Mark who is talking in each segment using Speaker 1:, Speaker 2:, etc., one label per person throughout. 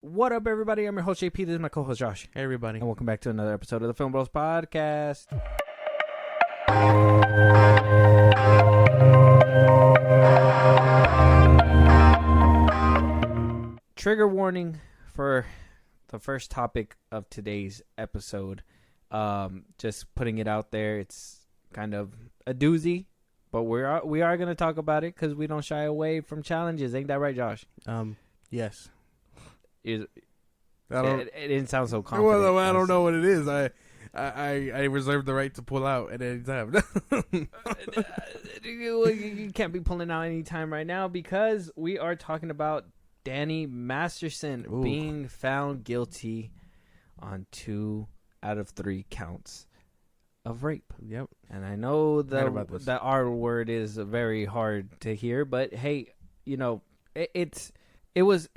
Speaker 1: What up, everybody? I'm your host, JP. This is my co-host, Josh.
Speaker 2: Hey, everybody.
Speaker 1: And welcome back to another episode of the FilmBros podcast. Trigger warning for the first topic of today's episode. Just putting it out there. It's kind of a doozy, but we are going to talk about it because we don't shy away from challenges. Ain't that right, Josh?
Speaker 2: Yes.
Speaker 1: It didn't sound so confident.
Speaker 2: Well, I don't know what it is. I reserve the right to pull out at any time.
Speaker 1: You can't be pulling out any time right now because we are talking about Danny Masterson being found guilty on 2 out of 3 counts of rape.
Speaker 2: Yep.
Speaker 1: And I know the R word is very hard to hear, but hey, you know, it was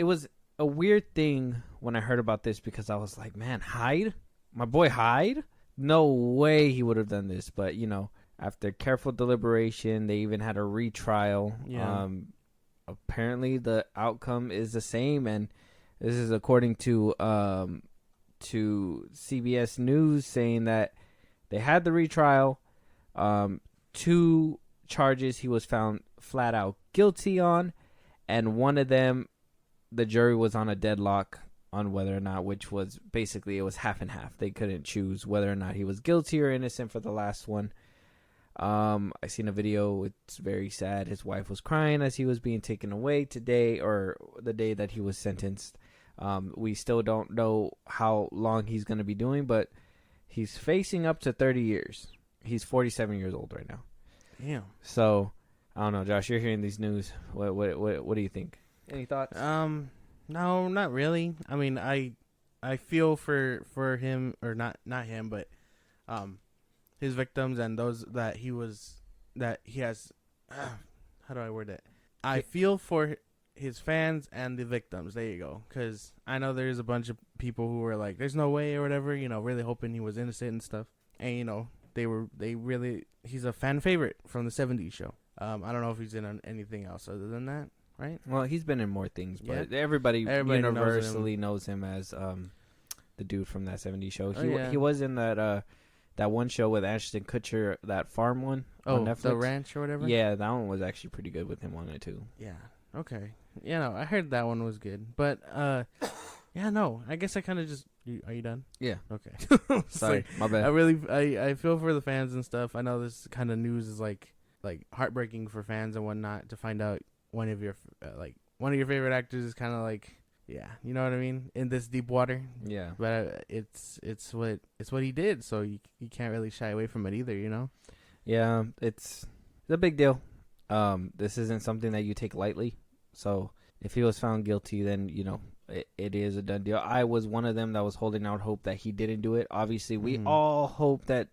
Speaker 1: a weird thing when I heard about this because I was like, man, Hyde? My boy Hyde? No way he would have done this. But, you know, after careful deliberation, they even had a retrial.
Speaker 2: Yeah.
Speaker 1: Apparently the outcome is the same, and this is according to CBS News saying that they had the retrial. 2 charges he was found flat out guilty on, and one of them the jury was on a deadlock on whether or not, which was basically it was half and half. They couldn't choose whether or not he was guilty or innocent for the last one. I seen a video. It's very sad. His wife was crying as he was being taken away today, or the day that he was sentenced. We still don't know how long he's going to be doing, but he's facing up to 30 years. He's 47 years old right now.
Speaker 2: Damn.
Speaker 1: So I don't know, Josh. You're hearing these news. What do you think? Any thoughts?
Speaker 2: No, not really. I mean, I feel for him, or not him, but his victims and those that he has. How do I word it? I feel for his fans and the victims. There you go. Because I know there's a bunch of people who were like, "There's no way" or whatever. You know, really hoping he was innocent and stuff. And you know, he's a fan favorite from the '70s show. I don't know if he's in anything else other than that. Right.
Speaker 1: Well, he's been in more things, but
Speaker 2: yeah.
Speaker 1: everybody universally knows him as the dude from that '70s show. He was in that one show with Ashton Kutcher, that farm one on Netflix.
Speaker 2: The ranch or whatever.
Speaker 1: Yeah, that one was actually pretty good with him on it too.
Speaker 2: Yeah. Okay. You know, I heard that one was good, but yeah, no. I guess I kind of just. Are you done?
Speaker 1: Yeah.
Speaker 2: Okay.
Speaker 1: Sorry, my bad.
Speaker 2: I feel for the fans and stuff. I know this kind of news is like heartbreaking for fans and whatnot to find out. One of your favorite actors is kind of like, yeah, you know what I mean, in this deep water.
Speaker 1: Yeah,
Speaker 2: but it's what he did, so you can't really shy away from it either, you know.
Speaker 1: Yeah, it's a big deal. This isn't something that you take lightly. So if he was found guilty, then you know it is a done deal. I was one of them that was holding out hope that he didn't do it. Obviously, we all hope that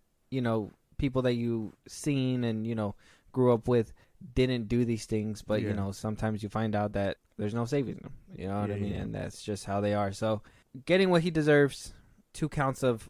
Speaker 1: people that you've seen and grew up with didn't do these things, but sometimes you find out that there's no saving them, you know what I mean? And that's just how they are. So getting what he deserves. 2 counts of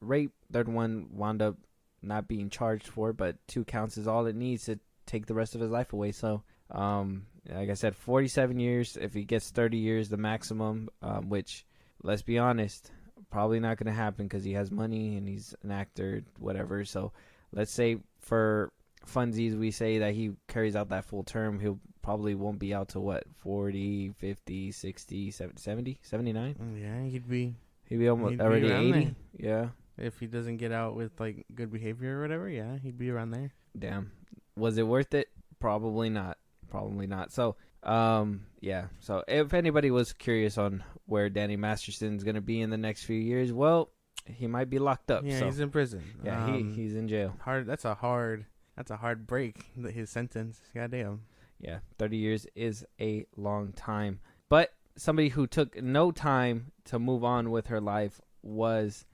Speaker 1: rape, third one wound up not being charged for, but 2 counts is all it needs to take the rest of his life away. So like I said, 47 years. If he gets 30 years, the maximum, which, let's be honest, probably not going to happen because he has money and he's an actor, whatever. So let's say for funsies, we say that he carries out that full term. He'll probably won't be out to what, 40, 50, 60, 70, 79?
Speaker 2: Yeah, he'd be
Speaker 1: almost already 80. There. Yeah.
Speaker 2: If he doesn't get out with like good behavior or whatever, yeah, he'd be around there.
Speaker 1: Damn. Was it worth it? Probably not. So, yeah. So if anybody was curious on where Danny Masterson's going to be in the next few years, well, he might be locked up.
Speaker 2: Yeah,
Speaker 1: so.
Speaker 2: He's in prison.
Speaker 1: Yeah, he's in jail.
Speaker 2: That's a hard break, his sentence. Goddamn.
Speaker 1: Yeah, 30 years is a long time. But somebody who took no time to move on with her life was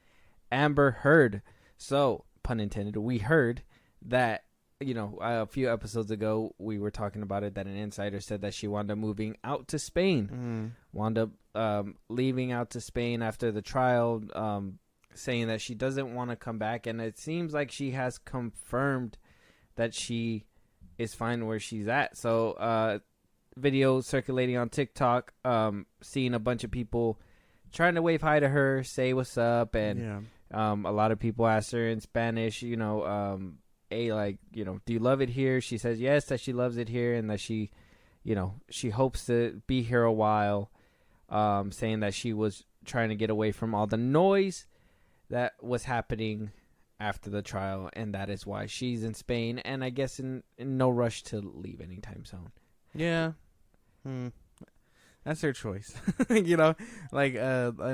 Speaker 1: Amber Heard. So, pun intended, we heard that, a few episodes ago, we were talking about it, that an insider said that she wound up moving out to Spain. Wound up leaving out to Spain after the trial, saying that she doesn't want to come back. And it seems like she has confirmed that she is fine where she's at. So video circulating on TikTok, seeing a bunch of people trying to wave hi to her, say what's up, and a lot of people asked her in Spanish, like, do you love it here? She says yes, that she loves it here, and that she hopes to be here a while, saying that she was trying to get away from all the noise that was happening after the trial, and that is why she's in Spain, and I guess in no rush to leave anytime soon.
Speaker 2: Yeah. That's her choice. I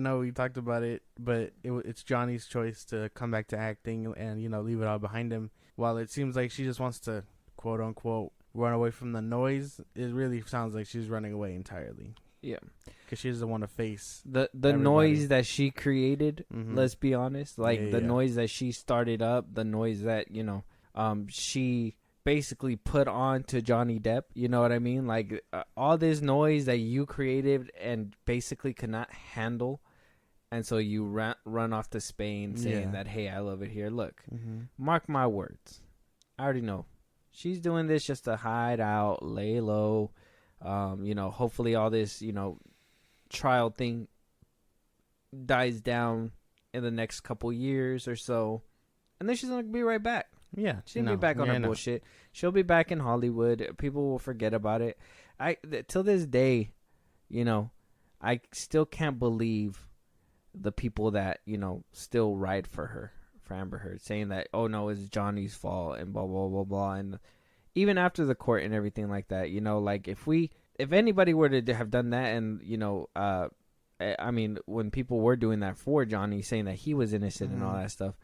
Speaker 2: know we talked about it, but it's Johnny's choice to come back to acting and, leave it all behind him. While it seems like she just wants to, quote unquote, run away from the noise, it really sounds like she's running away entirely.
Speaker 1: Yeah.
Speaker 2: Because she doesn't want to face
Speaker 1: the noise that she created, let's be honest. Like, the noise that she started up, the noise that, she basically put on to Johnny Depp, you know what I mean? Like, all this noise that you created and basically could not handle, and so you run off to Spain saying that, hey, I love it here. Look, mark my words, I already know she's doing this just to hide out, lay low. Hopefully all this trial thing dies down in the next couple years or so, and then she's gonna be right back.
Speaker 2: Yeah,
Speaker 1: she'll be back on her bullshit. She'll be back in Hollywood. People will forget about it. Till this day, I still can't believe the people that still ride for her, for Amber Heard, saying that, oh no, it's Johnny's fault and blah blah blah blah. And even after the court and everything like that, like if anybody were to have done that, and I mean, when people were doing that for Johnny, saying that he was innocent and all that stuff,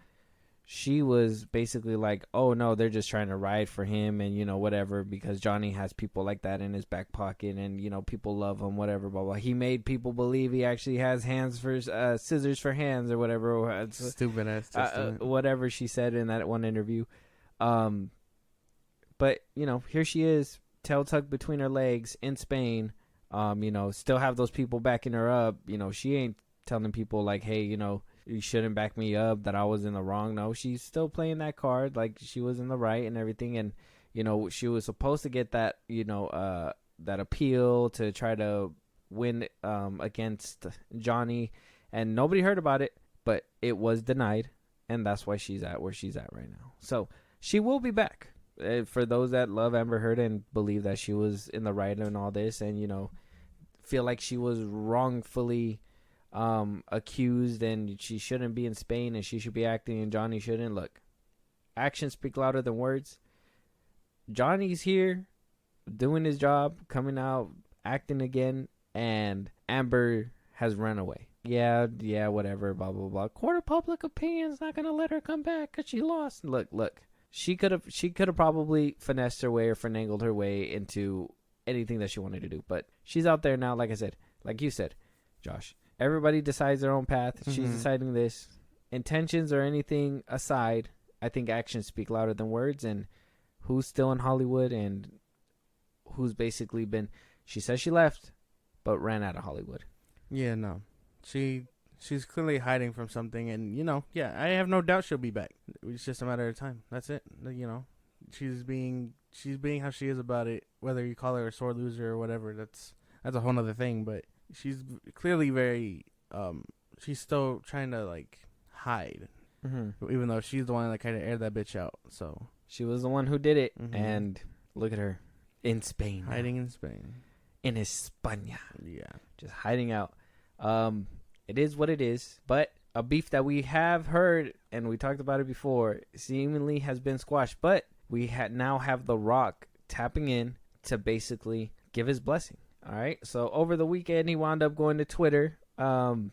Speaker 1: she was basically like, oh no, they're just trying to ride for him and whatever, because Johnny has people like that in his back pocket, and people love him, whatever, blah blah. He made people believe he actually has hands for scissors for hands or whatever.
Speaker 2: Stupid ass
Speaker 1: whatever she said in that one interview. But here she is, tail tucked between her legs in Spain. Still have those people backing her up. She ain't telling people like, hey, you shouldn't back me up, that I was in the wrong. No, she's still playing that card like she was in the right and everything. And she was supposed to get that that appeal to try to win against Johnny, and nobody heard about it, but it was denied, and that's why she's at where she's at right now. So she will be back. For those that love Amber Heard and believe that she was in the right in all this, and feel like she was wrongfully accused and she shouldn't be in Spain and she should be acting and Johnny shouldn't, look, actions speak louder than words. Johnny's here doing his job, coming out, acting again, and Amber has run away. Yeah, whatever, blah blah blah. Court of public opinion's not gonna let her come back because she lost. Look. She could have probably finessed her way or finagled her way into anything that she wanted to do, but she's out there now. Like I said, like you said, Josh, everybody decides their own path. She's deciding this. Intentions or anything aside, I think actions speak louder than words. And who's still in Hollywood and who's basically been, she says she left, but ran out of Hollywood.
Speaker 2: Yeah, no, She's clearly hiding from something, and I have no doubt she'll be back. It's just a matter of time. That's it. She's being how she is about it. Whether you call her a sore loser or whatever, that's a whole other thing. But she's clearly very she's still trying to like hide, even though she's the one that kind of aired that bitch out. So
Speaker 1: she was the one who did it, and look at her in Spain,
Speaker 2: hiding in Spain,
Speaker 1: in España.
Speaker 2: Yeah,
Speaker 1: just hiding out. It is what it is, but a beef that we have heard, and we talked about it before, seemingly has been squashed. But we now have The Rock tapping in to basically give his blessing. All right, so over the weekend, he wound up going to Twitter. I'll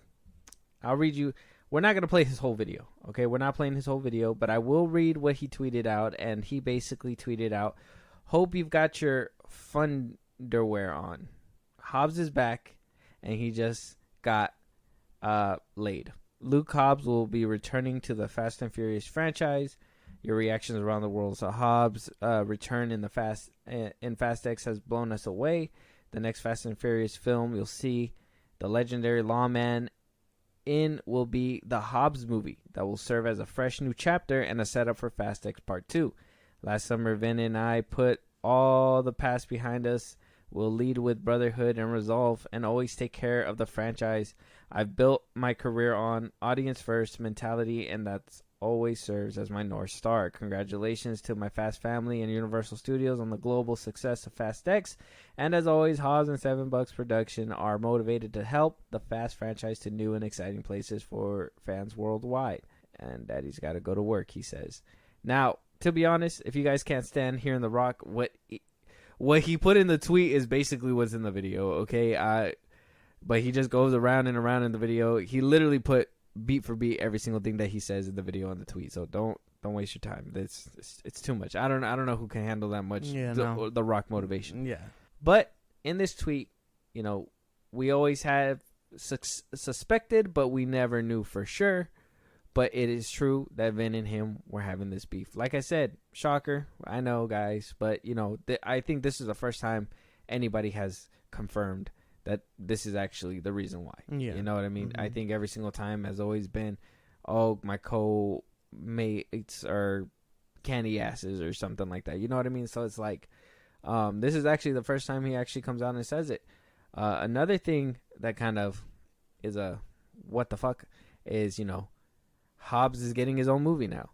Speaker 1: read you. We're not going to play his whole video, okay? We're not playing his whole video, but I will read what he tweeted out, and he basically tweeted out, hope you've got your funderwear on. Hobbs is back, and he just got laid. Luke Hobbs will be returning to the Fast and Furious franchise. Your reactions around the world to Hobbs' return in Fast X has blown us away. The next Fast and Furious film you'll see the legendary lawman in will be the Hobbs movie that will serve as a fresh new chapter and a setup for Fast X Part 2. Last summer, Vin and I put all the past behind us will lead with brotherhood and resolve and always take care of the franchise I've built my career on, audience first mentality, and that's always serves as my North Star. Congratulations to my Fast family and Universal Studios on the global success of Fast X. And as always, Hobbs and $7 Production are motivated to help the Fast franchise to new and exciting places for fans worldwide. And Daddy's got to go to work, he says. Now, to be honest, if you guys can't stand hearing The Rock, what he put in the tweet is basically what's in the video, okay? But he just goes around and around in the video. He literally put beat for beat every single thing that he says in the video and the tweet. So don't waste your time. It's too much. I don't know who can handle that much. The Rock motivation.
Speaker 2: Yeah.
Speaker 1: But in this tweet, you know, we always have suspected, but we never knew for sure. But it is true that Vin and him were having this beef. Like I said, shocker. I know, guys, but you know, I think this is the first time anybody has confirmed that this is actually the reason why.
Speaker 2: Yeah.
Speaker 1: You know what I mean? I think every single time has always been, oh, my co-mates are candy asses or something like that. You know what I mean? So it's like, this is actually the first time he actually comes out and says it. Another thing that kind of is a what the fuck is, you know, Hobbs is getting his own movie now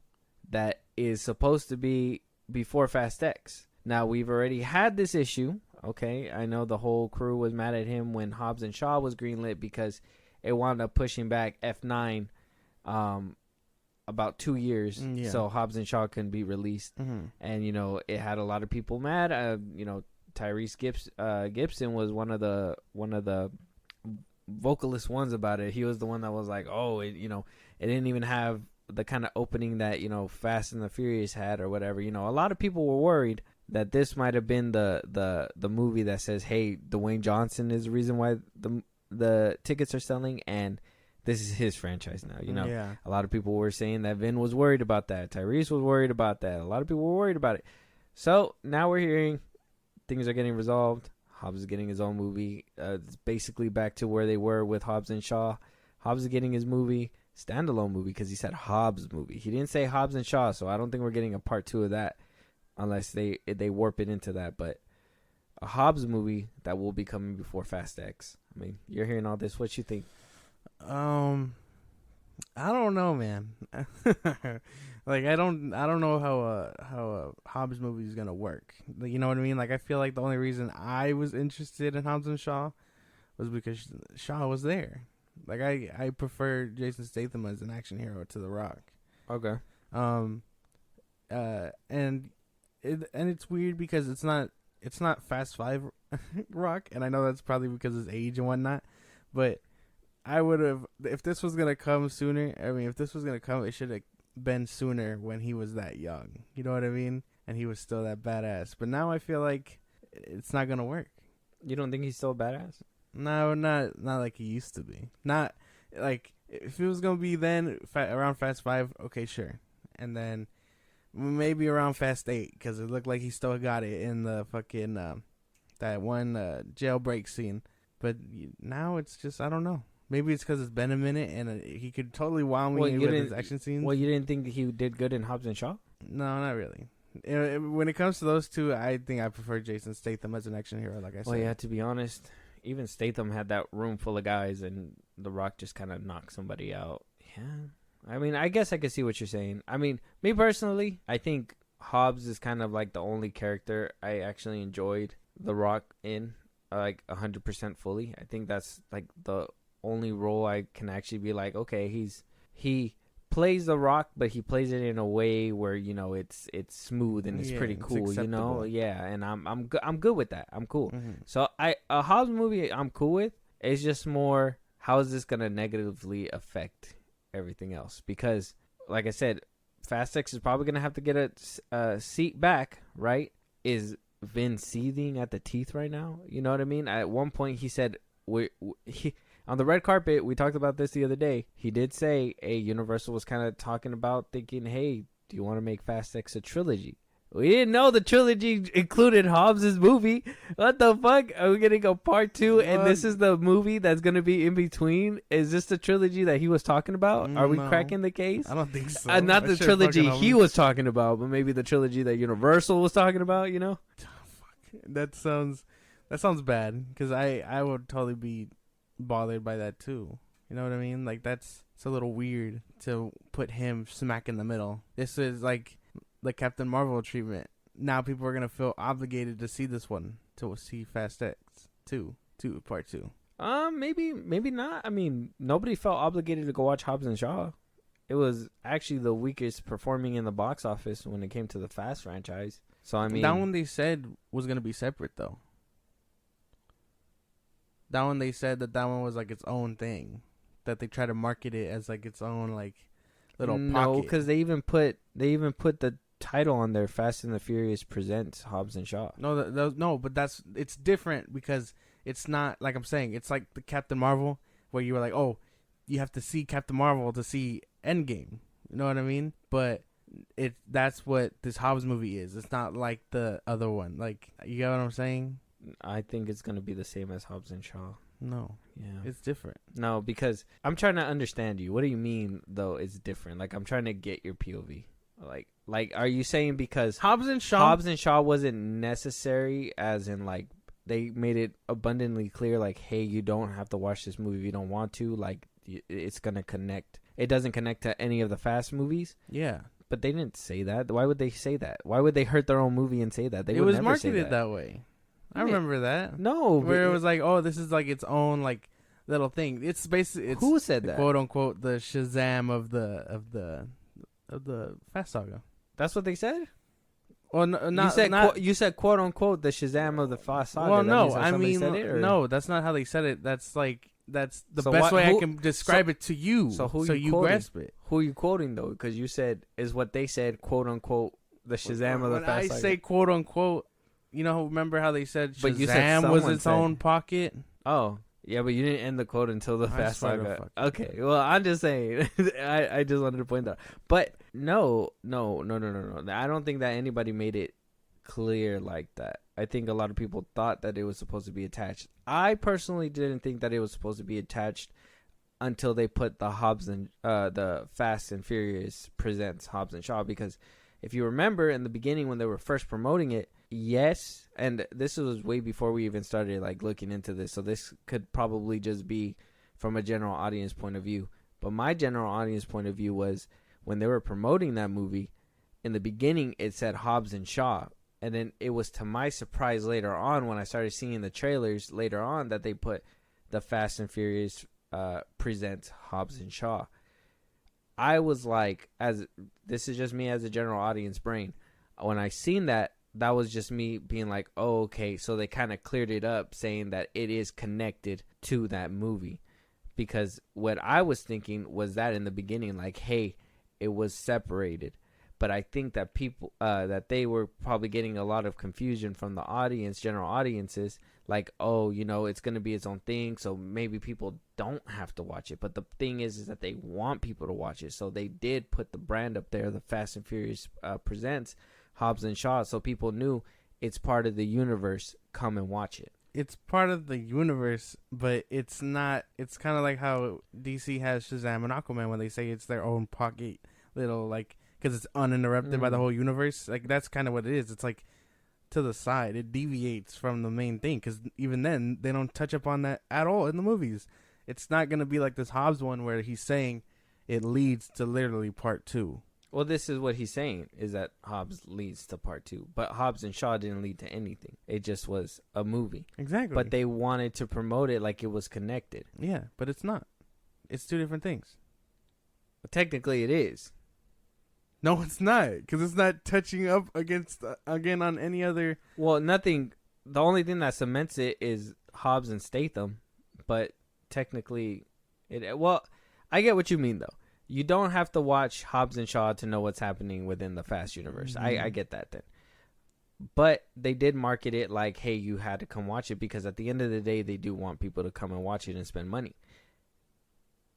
Speaker 1: that is supposed to be before Fast X. Now, we've already had this issue. Okay, I know the whole crew was mad at him when Hobbs and Shaw was greenlit because it wound up pushing back F9 about 2 years, so Hobbs and Shaw couldn't be released. And, you know, it had a lot of people mad. You know, Tyrese Gibson was one of the vocalist ones about it. He was the one that was like, oh, you know, it didn't even have the kind of opening that, you know, Fast and the Furious had or whatever. You know, a lot of people were worried that this might have been the movie that says, hey, Dwayne Johnson is the reason why the tickets are selling, and this is his franchise now. You know, a lot of people were saying that Vin was worried about that. Tyrese was worried about that. A lot of people were worried about it. So now we're hearing things are getting resolved. Hobbs is getting his own movie. It's basically back to where they were with Hobbs and Shaw. Hobbs is getting his movie, standalone movie, because he said Hobbs movie. He didn't say Hobbs and Shaw, so I don't think we're getting a part 2 of that. Unless they warp it into that. But a Hobbs movie that will be coming before Fast X. I mean, you're hearing all this. What you think?
Speaker 2: I don't know, man. Like, I don't know how a Hobbs movie is gonna work. You know what I mean? Like, I feel like the only reason I was interested in Hobbs and Shaw was because Shaw was there. Like, I prefer Jason Statham as an action hero to The Rock.
Speaker 1: Okay.
Speaker 2: And it's weird because it's not Fast 5 Rock, and I know that's probably because of his age and whatnot, but I would have, if this was gonna come sooner, I mean, if this was gonna come, it should have been sooner when he was that young. You know what I mean? And he was still that badass. But now I feel like it's not gonna work.
Speaker 1: You don't think he's still a badass?
Speaker 2: No, not like he used to be. Not like if it was gonna be then around Fast 5, okay, sure, and then maybe around Fast 8, because it looked like he still got it in the fucking that one jailbreak scene. But now it's just, I don't know. Maybe it's because it's been a minute and he could totally wow me with his action scenes.
Speaker 1: Well, you didn't think he did good in Hobbs and Shaw?
Speaker 2: No, not really. When it comes to those two, I think I prefer Jason Statham as an action hero, like I said.
Speaker 1: Well, yeah, to be honest, even Statham had that room full of guys, and The Rock just kind of knocked somebody out. Yeah. I mean, I guess I can see what you're saying. I mean, me personally, I think Hobbs is kind of like the only character I actually enjoyed The Rock in, like 100% fully. I think that's like the only role I can actually be like, okay, he plays The Rock, but he plays it in a way where, you know, it's smooth and it's pretty cool, you know? Yeah, and I'm good with that. I'm cool. Mm-hmm. So a Hobbs movie I'm cool with. It's just more, how is this gonna negatively affect everything else? Because, like I said, Fast X is probably gonna have to get a seat back, right? Is Vin seething at the teeth right now? You know what I mean? At one point, he said, on the red carpet, we talked about this the other day. He did say, Universal was kind of talking about thinking, hey, do you want to make Fast X a trilogy? We didn't know the trilogy included Hobbs' movie. What the fuck? Are we getting a part 2 and this is the movie that's going to be in between? Is this the trilogy that he was talking about? Are we cracking the case?
Speaker 2: I don't think so.
Speaker 1: Not the trilogy he was talking about, but maybe the trilogy that Universal was talking about, you know?
Speaker 2: Oh, fuck. That sounds That sounds bad because I would totally be bothered by that too. You know what I mean? Like it's a little weird to put him smack in the middle. This is like the Captain Marvel treatment. Now people are gonna feel obligated to see this one, to see Fast X 2, part 2.
Speaker 1: Maybe not. I mean, nobody felt obligated to go watch Hobbs and Shaw. It was actually the weakest performing in the box office when it came to the Fast franchise. So I mean,
Speaker 2: that one they said was gonna be separate though. That one they said that one was like its own thing, that they try to market it as like its own like little pocket.
Speaker 1: No, because they even put the title on there, Fast and the Furious presents Hobbs and Shaw.
Speaker 2: No, but it's different because it's not like I'm saying. It's like the Captain Marvel where you were like, oh, you have to see Captain Marvel to see Endgame. You know what I mean? But that's what this Hobbs movie is. It's not like the other one. Like, you get what I'm saying?
Speaker 1: I think it's gonna be the same as Hobbs and Shaw.
Speaker 2: No.
Speaker 1: Yeah.
Speaker 2: It's different.
Speaker 1: No, because I'm trying to understand you. What do you mean though it's different? Like, I'm trying to get your POV. Like are you saying because
Speaker 2: Hobbs and Shaw
Speaker 1: wasn't necessary, as in like they made it abundantly clear like, hey, you don't have to watch this movie if you don't want to, like it's gonna connect. It doesn't connect to any of the Fast movies.
Speaker 2: Yeah.
Speaker 1: But they didn't say that. Why would they say that? Why would they hurt their own movie and say that?
Speaker 2: It was marketed that way. I remember that.
Speaker 1: No,
Speaker 2: where it was like, oh, this is like its own like little thing. It's basically
Speaker 1: who said that?
Speaker 2: Quote unquote the Shazam of the Fast Saga.
Speaker 1: That's what they said.
Speaker 2: Well, no,
Speaker 1: you said quote unquote the Shazam of the Fast Saga.
Speaker 2: Well, no,
Speaker 1: I mean,
Speaker 2: no, that's not how they said it. That's the best way I can describe it to you. So you grasp it.
Speaker 1: Who are you quoting though? Because you said is what they said, quote unquote the Shazam of the Fast Saga.
Speaker 2: I say quote unquote. You know, remember how they said Shazam was its own pocket?
Speaker 1: Oh, yeah, but you didn't end the quote until the Fast Saga. Okay, well, I'm just saying. I just wanted to point that out. But no. I don't think that anybody made it clear like that. I think a lot of people thought that it was supposed to be attached. I personally didn't think that it was supposed to be attached until they put the the Fast and Furious presents Hobbs and Shaw, because if you remember in the beginning when they were first promoting it, yes, and this was way before we even started like looking into this, so this could probably just be from a general audience point of view. But my general audience point of view was when they were promoting that movie, in the beginning it said Hobbs and Shaw, and then it was to my surprise later on when I started seeing the trailers later on that they put the Fast and Furious presents Hobbs and Shaw. I was like, as this is just me as a general audience brain, when I seen that was just me being like, oh, okay, so they kind of cleared it up saying that it is connected to that movie. Because what I was thinking was that in the beginning, like, hey, it was separated. But I think that people, that they were probably getting a lot of confusion from the audience, general audiences, like, oh, you know, it's going to be its own thing, so maybe people don't have to watch it. But the thing is that they want people to watch it. So they did put the brand up there, the Fast and Furious presents Hobbs and Shaw, so people knew it's part of the universe. Come and watch it.
Speaker 2: It's part of the universe, but it's not. It's kind of like how DC has Shazam and Aquaman when they say it's their own pocket little, like, because it's uninterrupted by the whole universe. Like, that's kind of what it is. It's like to the side. It deviates from the main thing, because even then they don't touch up on that at all in the movies. It's not going to be like this Hobbs one where he's saying it leads to literally part 2.
Speaker 1: Well, this is what he's saying, is that Hobbs leads to part 2. But Hobbs and Shaw didn't lead to anything. It just was a movie.
Speaker 2: Exactly.
Speaker 1: But they wanted to promote it like it was connected.
Speaker 2: Yeah, but it's not. It's 2 different things.
Speaker 1: But technically it is.
Speaker 2: No, it's not. Because it's not touching up against, again, on any other...
Speaker 1: Well, nothing... The only thing that cements it is Hobbs and Statham. But technically... Well, I get what you mean, though. You don't have to watch Hobbs and Shaw to know what's happening within the Fast universe. I get that then. But they did market it like, hey, you had to come watch it, because at the end of the day, they do want people to come and watch it and spend money.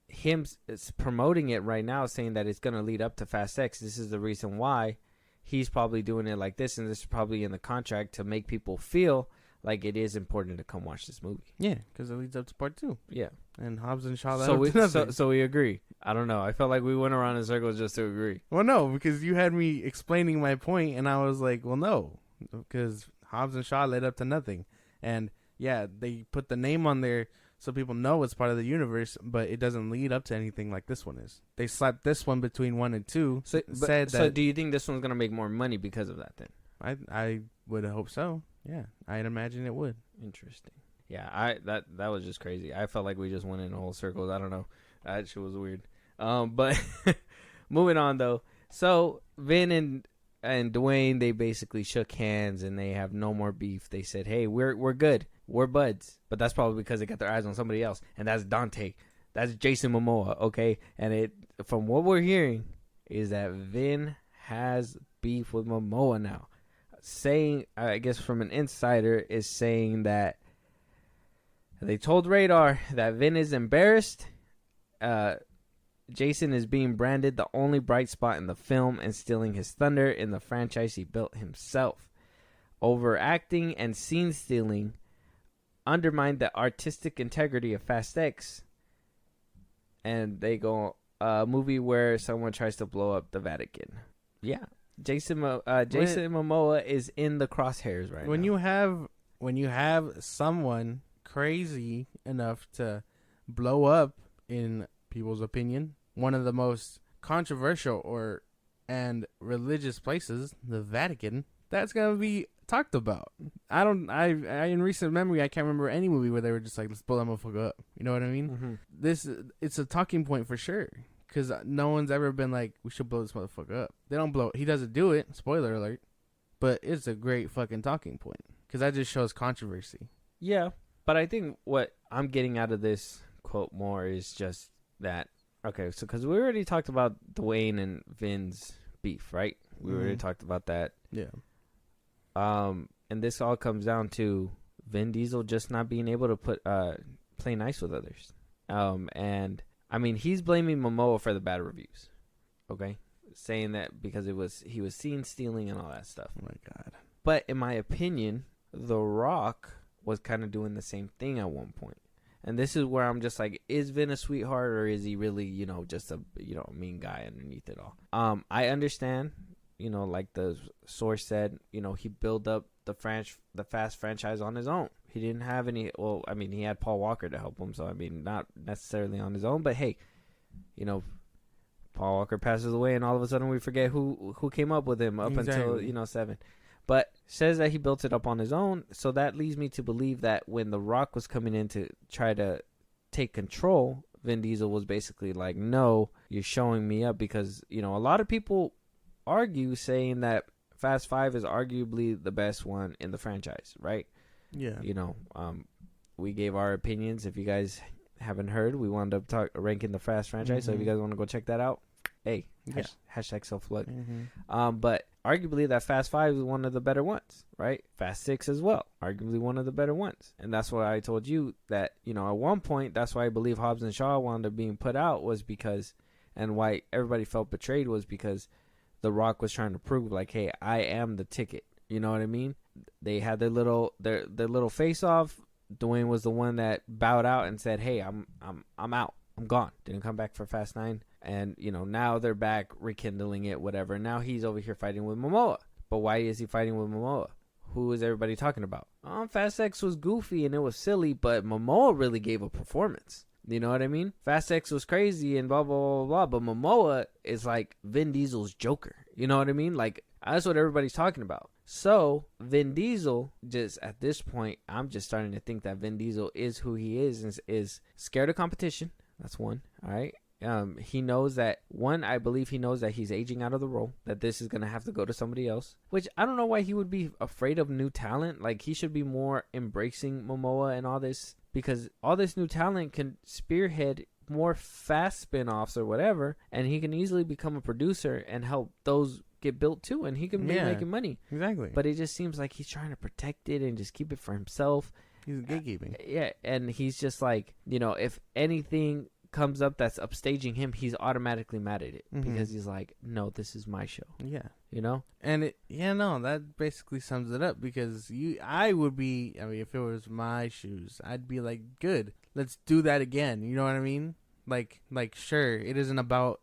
Speaker 1: Him is promoting it right now, saying that it's going to lead up to Fast X. This is the reason why he's probably doing it like this, and this is probably in the contract to make people feel like it is important to come watch this movie.
Speaker 2: Yeah, because it leads up to part 2.
Speaker 1: Yeah.
Speaker 2: And Hobbs and Shaw.
Speaker 1: So we agree. I don't know. I felt like we went around in circles just to agree.
Speaker 2: Well, no, because you had me explaining my point, and I was like, well, no, because Hobbs and Shaw led up to nothing. And yeah, they put the name on there so people know it's part of the universe, but it doesn't lead up to anything like this one is. They slapped this one between 1 and 2.
Speaker 1: So do you think this one's gonna make more money because of that then?
Speaker 2: I would hope so. Yeah, I'd imagine it would.
Speaker 1: Interesting. Yeah, that was just crazy. I felt like we just went in a whole circle. I don't know. That shit was weird. But moving on though. So Vin and Dwayne, they basically shook hands and they have no more beef. They said, "Hey, we're good. We're buds." But that's probably because they got their eyes on somebody else, and that's Dante. That's Jason Mamoa, okay? And from what we're hearing is that Vin has beef with Momoa now. Saying, I guess from an insider, is saying that they told Radar that Vin is embarrassed. Jason is being branded the only bright spot in the film and stealing his thunder in the franchise he built himself. Overacting and scene stealing undermined the artistic integrity of Fast X. And they go, a movie where someone tries to blow up the Vatican. Yeah. Jason Momoa is in the crosshairs right now. When you have someone crazy enough to blow up,
Speaker 2: in people's opinion, one of the most controversial and religious places, the Vatican, that's gonna be talked about. I in recent memory, I can't remember any movie where they were just like, let's blow that motherfucker up. You know what I mean? Mm-hmm. It's a talking point for sure. Because no one's ever been like, we should blow this motherfucker up. They don't blow. He doesn't do it. Spoiler alert. But it's a great fucking talking point. Because that just shows controversy.
Speaker 1: Yeah. But I think what I'm getting out of this quote more is just that. Okay. So, because we already talked about Dwayne and Vin's beef, right? We already talked about that.
Speaker 2: Yeah.
Speaker 1: And this all comes down to Vin Diesel just not being able to play nice with others. And I mean, he's blaming Momoa for the bad reviews, okay? Saying that because he was seen stealing and all that stuff.
Speaker 2: Oh, my God.
Speaker 1: But in my opinion, The Rock was kind of doing the same thing at one point. And this is where I'm just like, is Vin a sweetheart or is he really, just a, mean guy underneath it all? I understand, like the source said, he built up the Fast franchise on his own. He didn't have any. Well, I mean, he had Paul Walker to help him, so I mean, not necessarily on his own. But hey, Paul Walker passes away, and all of a sudden we forget who came up with him up until 7. But says that he built it up on his own, so that leads me to believe that when The Rock was coming in to try to take control, Vin Diesel was basically like, "No, you're showing me up," because a lot of people argue saying that Fast 5 is arguably the best one in the franchise, right?
Speaker 2: Yeah.
Speaker 1: We gave our opinions. If you guys haven't heard, we wound up ranking the Fast franchise. So if you guys want to go check that out, hey, hashtag self-plug. But arguably that Fast 5 is one of the better ones, right? Fast 6 as well, arguably one of the better ones. And that's why I told you that, at one point, that's why I believe Hobbs and Shaw wound up being put out was because, and why everybody felt betrayed was because The Rock was trying to prove like, hey, I am the ticket. You know what I mean? They had their little face off. Dwayne was the one that bowed out and said, "Hey, I'm out. I'm gone." Didn't come back for Fast 9, and now they're back rekindling it, whatever. Now he's over here fighting with Momoa. But why is he fighting with Momoa? Who is everybody talking about? Fast X was goofy and it was silly, but Momoa really gave a performance. You know what I mean? Fast X was crazy and blah, blah, blah, blah. But Momoa is like Vin Diesel's Joker. You know what I mean? Like, that's what everybody's talking about. So, Vin Diesel, just at this point, I'm just starting to think that Vin Diesel is who he is scared of competition. That's one. All right. He knows that, I believe he knows that he's aging out of the role, that this is going to have to go to somebody else, which I don't know why he would be afraid of new talent. Like, he should be more embracing Momoa and all this, because all this new talent can spearhead more Fast spin-offs or whatever, and he can easily become a producer and help those get built too, and he can be making money.
Speaker 2: Exactly.
Speaker 1: But it just seems like he's trying to protect it and just keep it for himself.
Speaker 2: He's gatekeeping.
Speaker 1: Yeah, and he's just like, if anything comes up that's upstaging him, he's automatically mad at it because he's like, no, this is my show.
Speaker 2: Yeah.
Speaker 1: And
Speaker 2: that basically sums it up, because I would be, if it was my shoes, I'd be like, good, let's do that again. You know what I mean? Like sure, it isn't about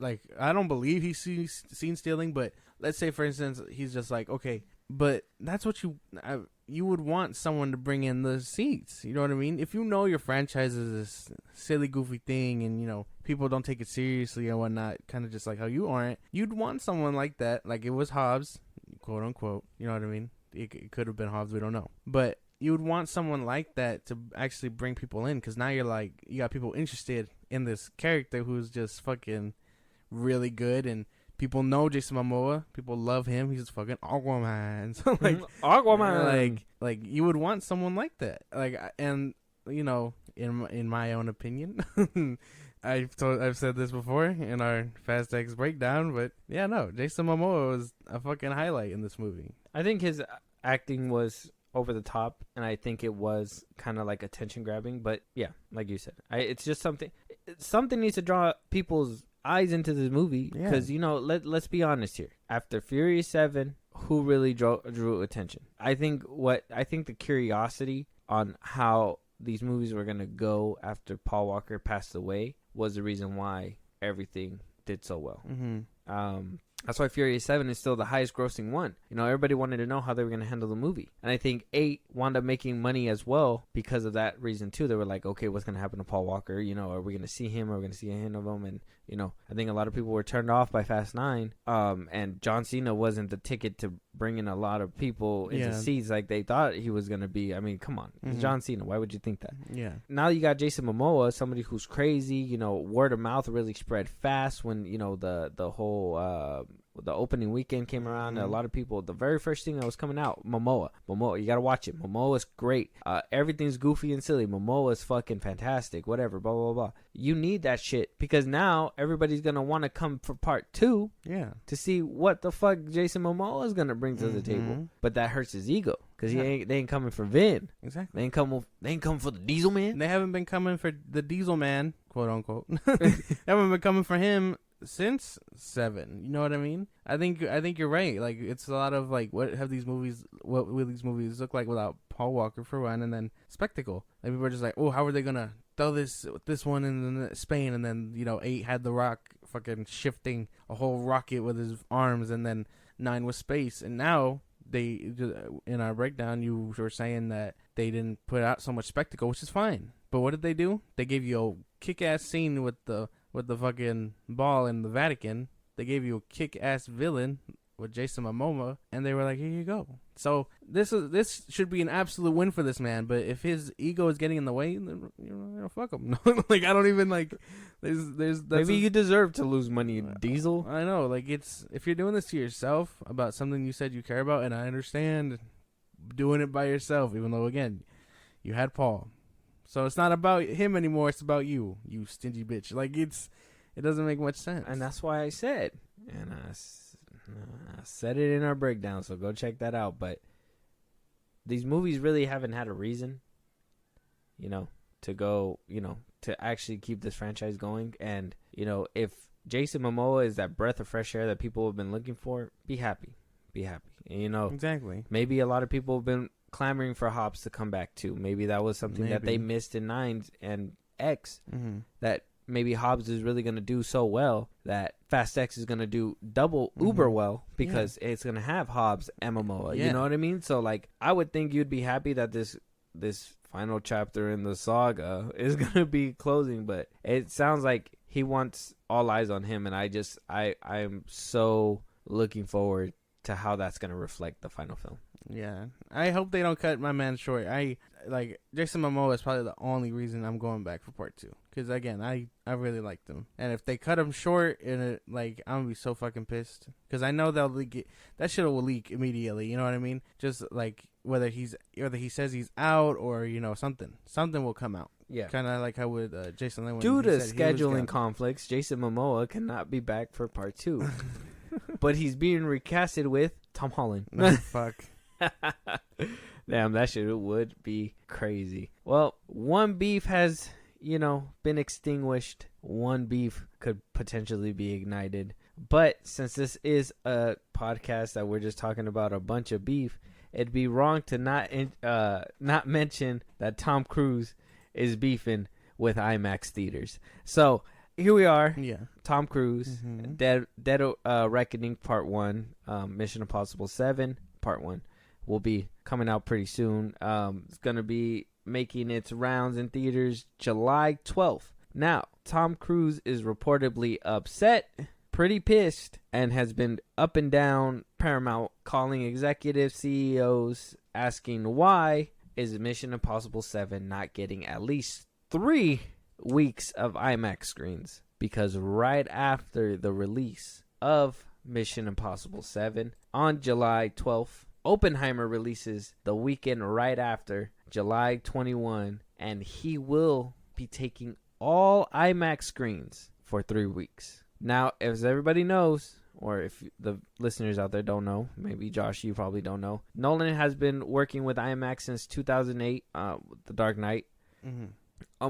Speaker 2: I don't believe he's seen stealing, but let's say for instance he's just like, okay, but that's what you would want someone to bring in the seats. You know what I mean? If you know your franchise is this silly, goofy thing, and you know people don't take it seriously and whatnot, kind of just like how you aren't, you'd want someone like that. Like it was Hobbs, quote unquote. You know what I mean? It could have been Hobbs. We don't know, but you would want someone like that to actually bring people in, because now you got people interested in this character who's just fucking really good, and people know Jason Mamoa. People love him. He's fucking Aquaman. So
Speaker 1: Aquaman.
Speaker 2: Like you would want someone like that. Like, and you know, in my own opinion, I've said this before in our Fast X breakdown, but yeah, no, Jason Mamoa was a fucking highlight in this movie.
Speaker 1: I think his acting was over the top, and I think it was kind of like attention grabbing. But yeah, like you said, it's just something needs to draw people's eyes into this movie, because you know, let's be honest here. After Fury 7, who really drew attention? I think the curiosity on how these movies were gonna go after Paul Walker passed away was the reason why everything did so well. That's why Fury 7 is still the highest grossing one. You know, everybody wanted to know how they were going to handle the movie. And I think 8 wound up making money as well because of that reason too. They were like, okay, what's going to happen to Paul Walker? You know, are we going to see him? Are we going to see a hint of him? And, you know, I think a lot of people were turned off by Fast 9. And John Cena wasn't the ticket to bring in a lot of people into seats like they thought he was going to be. I mean, come on. It's John Cena. Why would you think that?
Speaker 2: Yeah.
Speaker 1: Now you got Jason Momoa, somebody who's crazy. You know, word of mouth really spread fast when, you know, the whole... the opening weekend came around. A lot of people, the very first thing that was coming out, Momoa, you gotta watch it. Momoa is great. Everything's goofy and silly. Momoa is fucking fantastic. Whatever, blah blah blah. You need that shit, because now everybody's gonna want to come for part 2.
Speaker 2: Yeah.
Speaker 1: To see what the fuck Jason Momoa is gonna bring to the table. But that hurts his ego, because they ain't coming for Vin.
Speaker 2: Exactly.
Speaker 1: They ain't coming for the Diesel Man.
Speaker 2: They haven't been coming for the Diesel Man, quote unquote. They haven't been coming for him since 7. You know what I mean? I think you're right. Like, it's a lot of like, what will these movies look like without Paul Walker, for one, and then spectacle. Like, people are just like, oh, how are they gonna throw this one in Spain, and then, you know, 8 had the Rock fucking shifting a whole rocket with his arms, and then 9 was space, and now they, in our breakdown, you were saying that they didn't put out so much spectacle, which is fine. But what did they do? They gave you a kick-ass scene with the fucking ball in the Vatican. They gave you a kick-ass villain with Jason Mamoa, and they were like, here you go. So this should be an absolute win for this man, but if his ego is getting in the way, then, you know, fuck him. Like, I don't even, like,
Speaker 1: maybe you deserve to lose money, Diesel.
Speaker 2: I know, like, it's, if you're doing this to yourself about something you said you care about, and I understand doing it by yourself, even though, again, you had Paul. So it's not about him anymore. It's about you stingy bitch. Like, it doesn't make much sense.
Speaker 1: And that's why I said, and I said it in our breakdown, so go check that out. But these movies really haven't had a reason, you know, to go, you know, to actually keep this franchise going. And, you know, if Jason Momoa is that breath of fresh air that people have been looking for, be happy. And, you know,
Speaker 2: exactly.
Speaker 1: Maybe a lot of people have been clamoring for Hobbs to come back too. Maybe that was something that they missed in 9 and X, that maybe Hobbs is really going to do so well that Fast X is going to do double uber well, because it's going to have Hobbs and Momoa. You know what I mean? So, like, I would think you'd be happy that this final chapter in the saga is going to be closing, but it sounds like he wants all eyes on him, and I'm so looking forward to how that's going to reflect the final film.
Speaker 2: Yeah, I hope they don't cut my man short. Jason Momoa is probably the only reason I'm going back for part 2. Because, again, I really liked him. And if they cut him short, I'm going to be so fucking pissed. Because I know they'll leak it. That shit will leak immediately, you know what I mean? Just, like, whether he says he's out, or, you know, something will come out. Yeah. Kind of like how with Jason Lin.
Speaker 1: Due to scheduling conflicts, Jason Momoa cannot be back for part 2. But he's being recasted with Tom Holland.
Speaker 2: Oh, fuck.
Speaker 1: Damn, that shit would be crazy. Well, one beef has, you know, been extinguished. One beef could potentially be ignited. But since this is a podcast that we're just talking about a bunch of beef, it'd be wrong to not mention that Tom Cruise is beefing with IMAX theaters. So here we are. Yeah. Tom Cruise, Dead Reckoning Part 1, Mission Impossible 7 Part 1. will be coming out pretty soon. It's going to be making its rounds in theaters July 12th. Now, Tom Cruise is reportedly upset, pretty pissed, and has been up and down Paramount calling executive CEOs asking why is Mission Impossible 7 not getting at least 3 weeks of IMAX screens, because right after the release of Mission Impossible 7 on July 12th, Oppenheimer releases the weekend right after, July 21, and he will be taking all IMAX screens for 3 weeks. Now, as everybody knows, or if the listeners out there don't know, maybe Josh, you probably don't know, Nolan has been working with IMAX since 2008, The Dark Knight.
Speaker 2: Mm-hmm.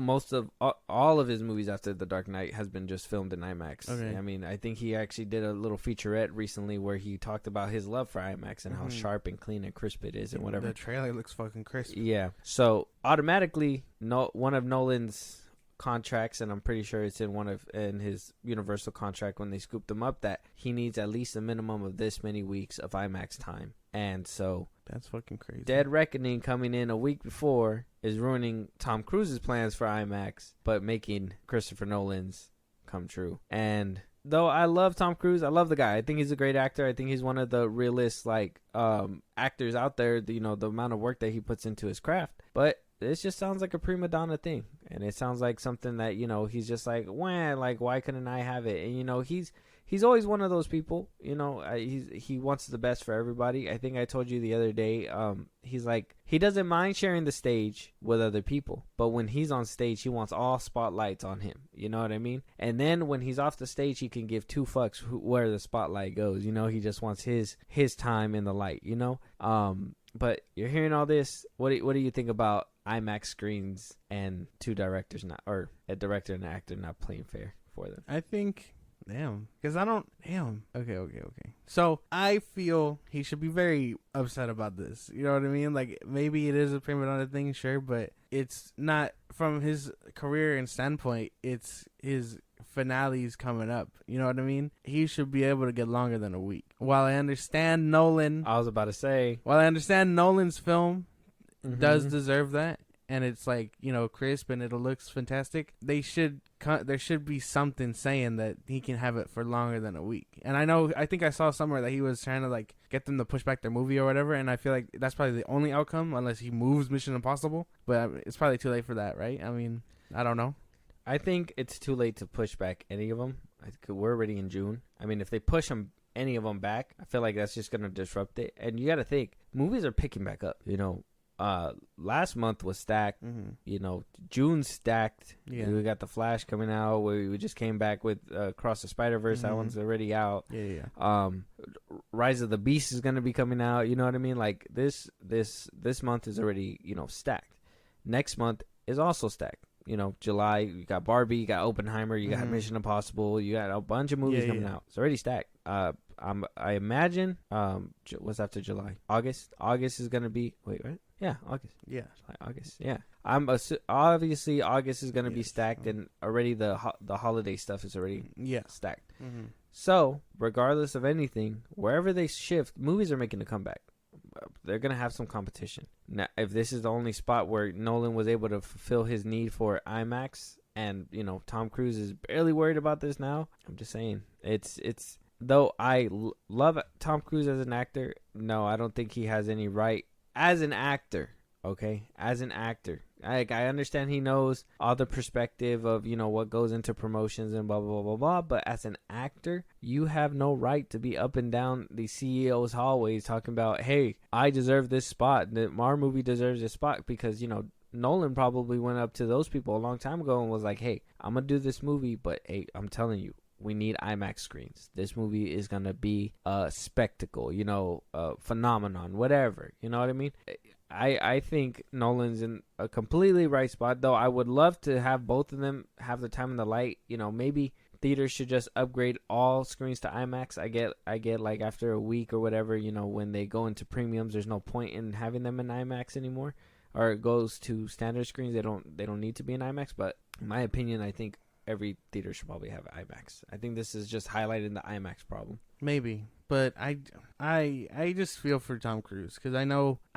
Speaker 1: Most of all of his movies after The Dark Knight has been just filmed in IMAX.
Speaker 2: Okay.
Speaker 1: I mean, I think he actually did a little featurette recently where he talked about his love for IMAX and how sharp and clean and crisp it is and whatever.
Speaker 2: The trailer looks fucking crisp.
Speaker 1: Yeah. So automatically, one of Nolan's contracts, and I'm pretty sure it's in his Universal contract when they scooped him up, that he needs at least a minimum of this many weeks of IMAX time. And so
Speaker 2: that's fucking crazy.
Speaker 1: Dead Reckoning coming in a week before is ruining Tom Cruise's plans for IMAX, but making Christopher Nolan's come true. And though I love Tom Cruise, I love the guy. I think he's a great actor. I think he's one of the realest actors out there. The amount of work that he puts into his craft. But this just sounds like a prima donna thing, and it sounds like something that he's just like, why couldn't I have it? And he's always one of those people. He wants the best for everybody. I think I told you the other day. He's like, he doesn't mind sharing the stage with other people, but when he's on stage, he wants all spotlights on him. You know what I mean? And then when he's off the stage, he can give two fucks where the spotlight goes. He just wants his time in the light. But you're hearing all this. What do you think about IMAX screens and two directors or a director and an actor not playing fair for them?
Speaker 2: I think, because Okay. So I feel he should be very upset about this. You know what I mean? Like, maybe it is a prima donna thing, sure, but it's not from his career and standpoint. It's his finales coming up. You know what I mean? He should be able to get longer than a week. While I understand Nolan,
Speaker 1: I was about to say,
Speaker 2: while I understand Nolan's film does deserve that, and it's like, crisp and it looks fantastic, there should be something saying that he can have it for longer than a week. And I think I saw somewhere that he was trying to like get them to push back their movie or whatever, and I feel like that's probably the only outcome unless he moves Mission Impossible, but it's probably too late for that, right? I mean, I don't know.
Speaker 1: I think it's too late to push back any of them. We're already in June. I mean, if they push any of them back, I feel like that's just going to disrupt it. And you got to think, movies are picking back up. Last month was stacked. June's stacked.
Speaker 2: Yeah.
Speaker 1: We got The Flash coming out. We just came back with Across the Spider-Verse. That one's already out.
Speaker 2: Yeah.
Speaker 1: Rise of the Beast is going to be coming out. You know what I mean? Like, this month is already, stacked. Next month is also stacked. July, you got Barbie, you got Oppenheimer, you got Mission Impossible, you got a bunch of movies coming out. It's already stacked. I imagine, what's after July? August. August is gonna be. Wait, right? Yeah, August.
Speaker 2: Yeah,
Speaker 1: August. Yeah. Obviously August is gonna be stacked, and already the holiday stuff is already stacked. So regardless of anything, wherever they shift, movies are making a comeback. They're going to have some competition. Now, if this is the only spot where Nolan was able to fulfill his need for IMAX, and, Tom Cruise is barely worried about this now, I'm just saying. It's though I love Tom Cruise as an actor, no, I don't think he has any right as an actor, okay? As an actor. I understand he knows all the perspective of, what goes into promotions and blah, blah, blah, blah, blah. But as an actor, you have no right to be up and down the CEO's hallways talking about, hey, I deserve this spot. Our movie deserves this spot because, Nolan probably went up to those people a long time ago and was like, hey, I'm going to do this movie, but hey, I'm telling you, we need IMAX screens. This movie is going to be a spectacle, a phenomenon, whatever. You know what I mean? I think Nolan's in a completely right spot, though I would love to have both of them have the time in the light. Maybe theaters should just upgrade all screens to IMAX. I get like after a week or whatever, when they go into premiums, there's no point in having them in IMAX anymore. Or it goes to standard screens, they don't need to be in IMAX. But in my opinion, I think every theater should probably have IMAX. I think this is just highlighting the IMAX problem.
Speaker 2: Maybe, but I just feel for Tom Cruise because I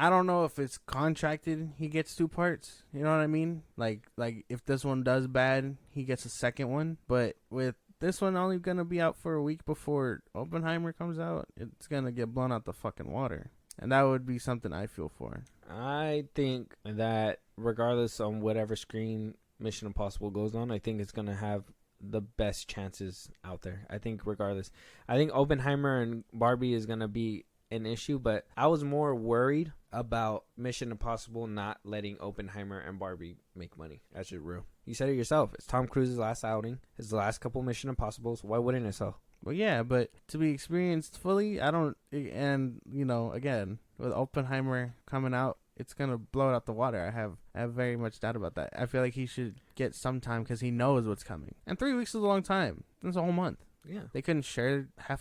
Speaker 2: don't know if it's contracted he gets 2 parts. You know what I mean? Like if this one does bad, he gets a second one. But with this one only gonna be out for a week before Oppenheimer comes out, it's gonna get blown out the fucking water, and that would be something I feel for.
Speaker 1: I think that regardless on whatever screen Mission Impossible goes on, I think it's gonna have the best chances out there. I think regardless. I think Oppenheimer and Barbie is going to be an issue, but I was more worried about Mission Impossible not letting Oppenheimer and Barbie make money. That's just real. You said it yourself. It's Tom Cruise's last outing. His last couple Mission Impossibles. Why wouldn't it sell?
Speaker 2: Well, yeah, but to be experienced fully, I don't, and, you know, again, with Oppenheimer coming out, it's going to blow it out the water. I have very much doubt about that. I feel like he should get some time because he knows what's coming. And 3 weeks is a long time. That's a whole month.
Speaker 1: Yeah.
Speaker 2: They couldn't share a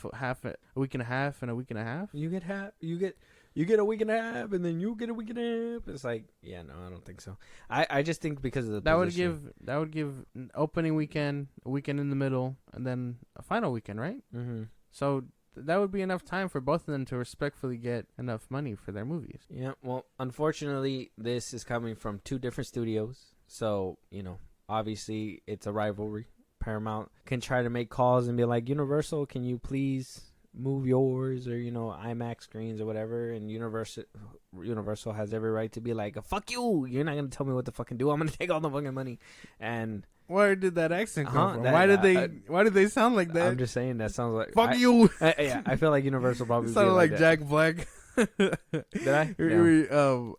Speaker 2: week and a half and a week and a half.
Speaker 1: You get a week and a half, and then you get a week and a half. It's like, yeah, no, I don't think so. I just think because of the position.
Speaker 2: That would give an opening weekend, a weekend in the middle, and then a final weekend, right?
Speaker 1: Mm-hmm.
Speaker 2: So that would be enough time for both of them to respectfully get enough money for their movies.
Speaker 1: Yeah, well, unfortunately, this is coming from 2 different studios. So, you know, obviously, it's a rivalry. Paramount can try to make calls and be like, Universal, can you please move yours, or, you know, IMAX screens or whatever. And Universal has every right to be like, fuck you. You're not going to tell me what to fucking do. I'm going to take all the fucking money. And
Speaker 2: where did that accent come from? Why did they sound like that?
Speaker 1: I'm just saying that sounds like
Speaker 2: fuck you.
Speaker 1: Yeah, I feel like Universal probably
Speaker 2: sounded like
Speaker 1: that.
Speaker 2: Jack Black.
Speaker 1: Did I?
Speaker 2: Yeah.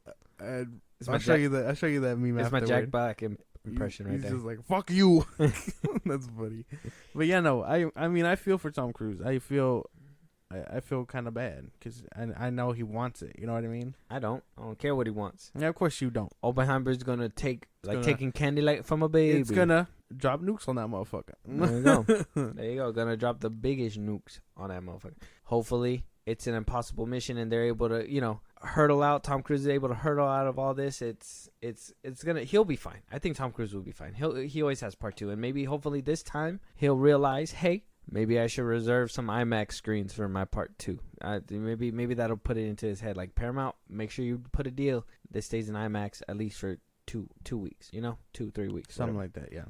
Speaker 2: I'll show you that meme.
Speaker 1: It's
Speaker 2: afterward.
Speaker 1: my Jack Black impression right there.
Speaker 2: He's just like, fuck you. That's funny. But yeah, no, I mean, I feel for Tom Cruise. I feel kind of bad because I know he wants it. You know what I mean?
Speaker 1: I don't care what he wants.
Speaker 2: Yeah, of course you don't.
Speaker 1: Oppenheimer's gonna taking candy like from a baby.
Speaker 2: It's gonna drop nukes on that motherfucker.
Speaker 1: There you go. There you go. Gonna drop the biggest nukes on that motherfucker. Hopefully, it's an impossible mission and they're able to, you know, hurdle out. Tom Cruise is able to hurdle out of all this. He'll be fine. I think Tom Cruise will be fine. He always has part 2, and maybe hopefully this time he'll realize, hey, maybe I should reserve some IMAX screens for my part 2. Maybe that'll put it into his head. Like, Paramount, make sure you put a deal. This stays in IMAX at least for 2 weeks. You know, 2-3 weeks.
Speaker 2: Something like that, yeah.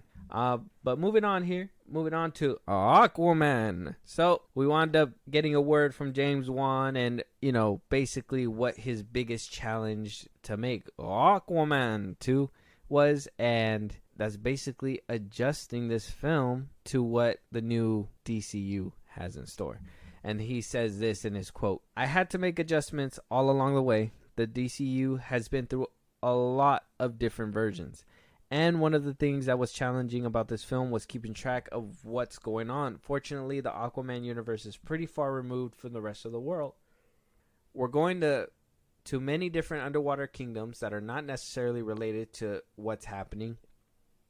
Speaker 1: But moving on to Aquaman. So we wound up getting a word from James Wan, and, you know, basically what his biggest challenge to make Aquaman 2 was, and that's basically adjusting this film to what the new DCU has in store. And he says this in his quote: "I had to make adjustments all along the way. The DCU has been through a lot of different versions. And one of the things that was challenging about this film was keeping track of what's going on. Fortunately, the Aquaman universe is pretty far removed from the rest of the world. We're going to many different underwater kingdoms that are not necessarily related to what's happening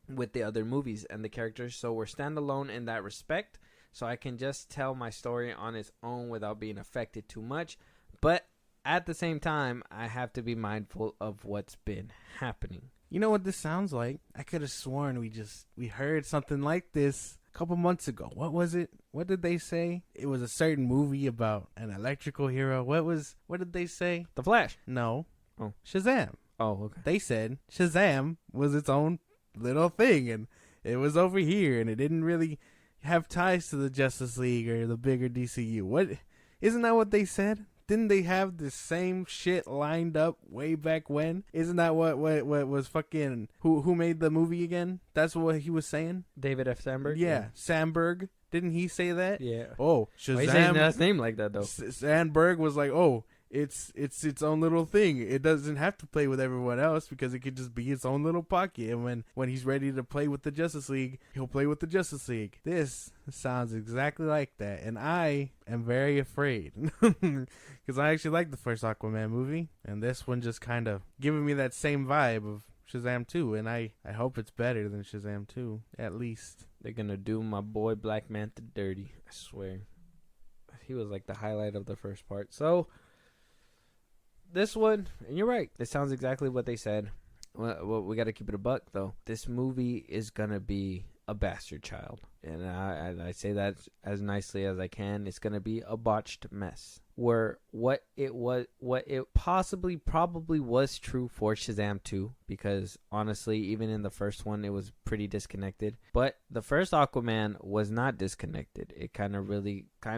Speaker 1: with the other movies and the characters, so we're standalone in that respect, so I can just tell my story on its own without being affected too much. But at the same time, I have to be mindful of what's been happening."
Speaker 2: You know what this sounds like? I could have sworn we heard something like this a couple months ago. What was it? What did they say? It was a certain movie about an electrical hero. What did they say?
Speaker 1: The Flash.
Speaker 2: No.
Speaker 1: Oh.
Speaker 2: Shazam.
Speaker 1: Oh, okay.
Speaker 2: They said Shazam was its own little thing, and it was over here, and it didn't really have ties to the Justice League or the bigger DCU. What? Isn't that what they said? Didn't they have the same shit lined up way back when? Isn't that what was fucking... Who made the movie again? That's what he was saying?
Speaker 1: David F. Sandberg?
Speaker 2: Yeah, Sandberg. Didn't he say that?
Speaker 1: Yeah.
Speaker 2: Oh, Shazam.
Speaker 1: Why you saying his name like that, though?
Speaker 2: Sandberg was like, oh, it's its own little thing. It doesn't have to play with everyone else because it could just be its own little pocket. And when he's ready to play with the Justice League, he'll play with the Justice League. This sounds exactly like that, and I am very afraid because I actually like the first Aquaman movie, and this one just kind of giving me that same vibe of Shazam 2, and I hope it's better than Shazam 2, at least.
Speaker 1: They're gonna do my boy Black Manta dirty, I swear. He was like the highlight of the first part. So this one, and you're right, it sounds exactly what they said. Well, we got to keep it a buck, though. This movie is going to be a bastard child. And I say that as nicely as I can. It's going to be a botched mess. Where what it possibly probably was true for Shazam 2, because honestly, even in the first one, it was pretty disconnected. But the first Aquaman was not disconnected. It kind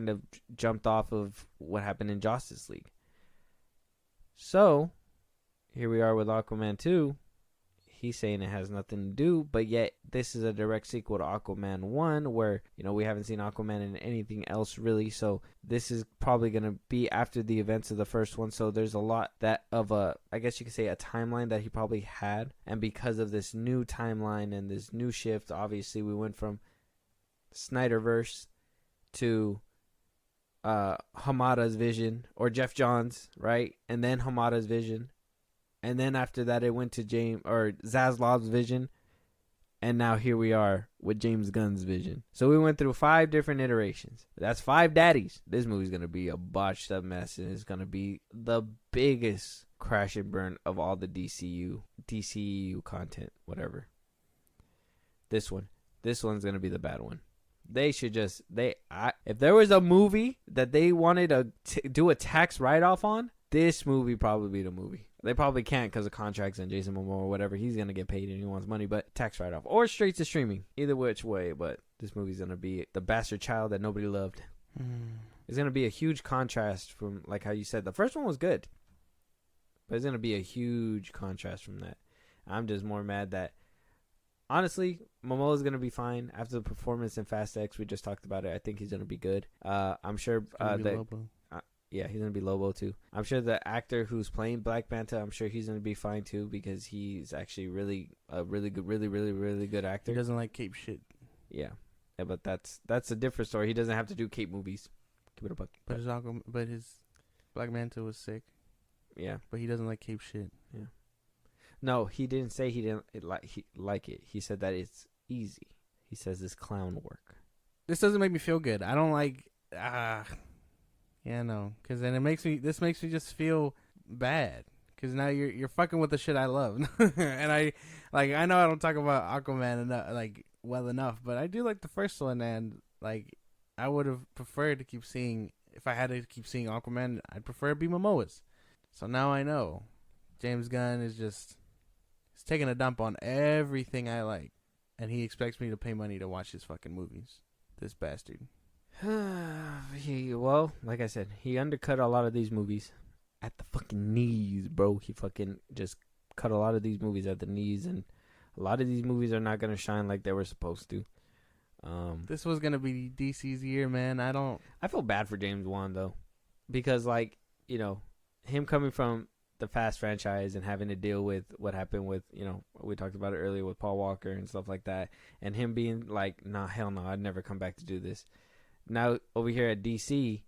Speaker 1: of jumped off of what happened in Justice League. So here we are with Aquaman 2. He's saying it has nothing to do, but yet this is a direct sequel to Aquaman 1, where, we haven't seen Aquaman in anything else really, so this is probably going to be after the events of the first one, so there's a lot I guess you could say a timeline that he probably had, and because of this new timeline and this new shift, obviously we went from Snyderverse to Hamada's vision, or Jeff Johns, right, and then Hamada's vision. And then after that, it went to Zaslav's vision. And now here we are with James Gunn's vision. So we went through 5 different iterations. That's 5 daddies. This movie's going to be a botched up mess. And it's going to be the biggest crash and burn of all the DCU content, whatever. This one's going to be the bad one. They should if there was a movie that they wanted to do a tax write-off on, this movie probably be the movie. They probably can't because of contracts and Jason Mamoa or whatever. He's going to get paid and he wants money, but tax write-off. Or straight to streaming. Either which way, but this movie's going to be the bastard child that nobody loved. It's going to be a huge contrast from, like how you said, the first one was good. But it's going to be a huge contrast from that. I'm just more mad that, honestly, Momoa's going to be fine. After the performance in Fast X, we just talked about it. I think he's going to be good. I'm sure that... Yeah, he's going to be Lobo, too. I'm sure the actor who's playing Black Manta, I'm sure he's going to be fine, too, because he's actually a really good actor.
Speaker 2: He doesn't like cape shit.
Speaker 1: Yeah, but that's a different story. He doesn't have to do cape movies. Give it a buck.
Speaker 2: But his Black Manta was sick.
Speaker 1: Yeah.
Speaker 2: But he doesn't like cape shit.
Speaker 1: Yeah. No, he didn't say he didn't like it. He said that it's easy. He says it's clown work.
Speaker 2: This doesn't make me feel good. I don't like... Yeah, no, because then this makes me just feel bad, because now you're fucking with the shit I love, and I know I don't talk about Aquaman enough, but I do like the first one, and I would have preferred to keep seeing, if I had to keep seeing Aquaman, I'd prefer it be Momoa's. So now I know James Gunn is he's taking a dump on everything I like, and he expects me to pay money to watch his fucking movies. This bastard.
Speaker 1: Well, like I said, he undercut a lot of these movies at the fucking knees, bro. He fucking just cut a lot of these movies at the knees, and a lot of these movies are not going to shine like they were supposed to.
Speaker 2: This was going to be DC's year, man.
Speaker 1: I feel bad for James Wan, though, because, him coming from the Fast franchise and having to deal with what happened with, we talked about it earlier with Paul Walker and stuff like that, and him being like, nah, hell no, I'd never come back to do this. Now, over here at DC,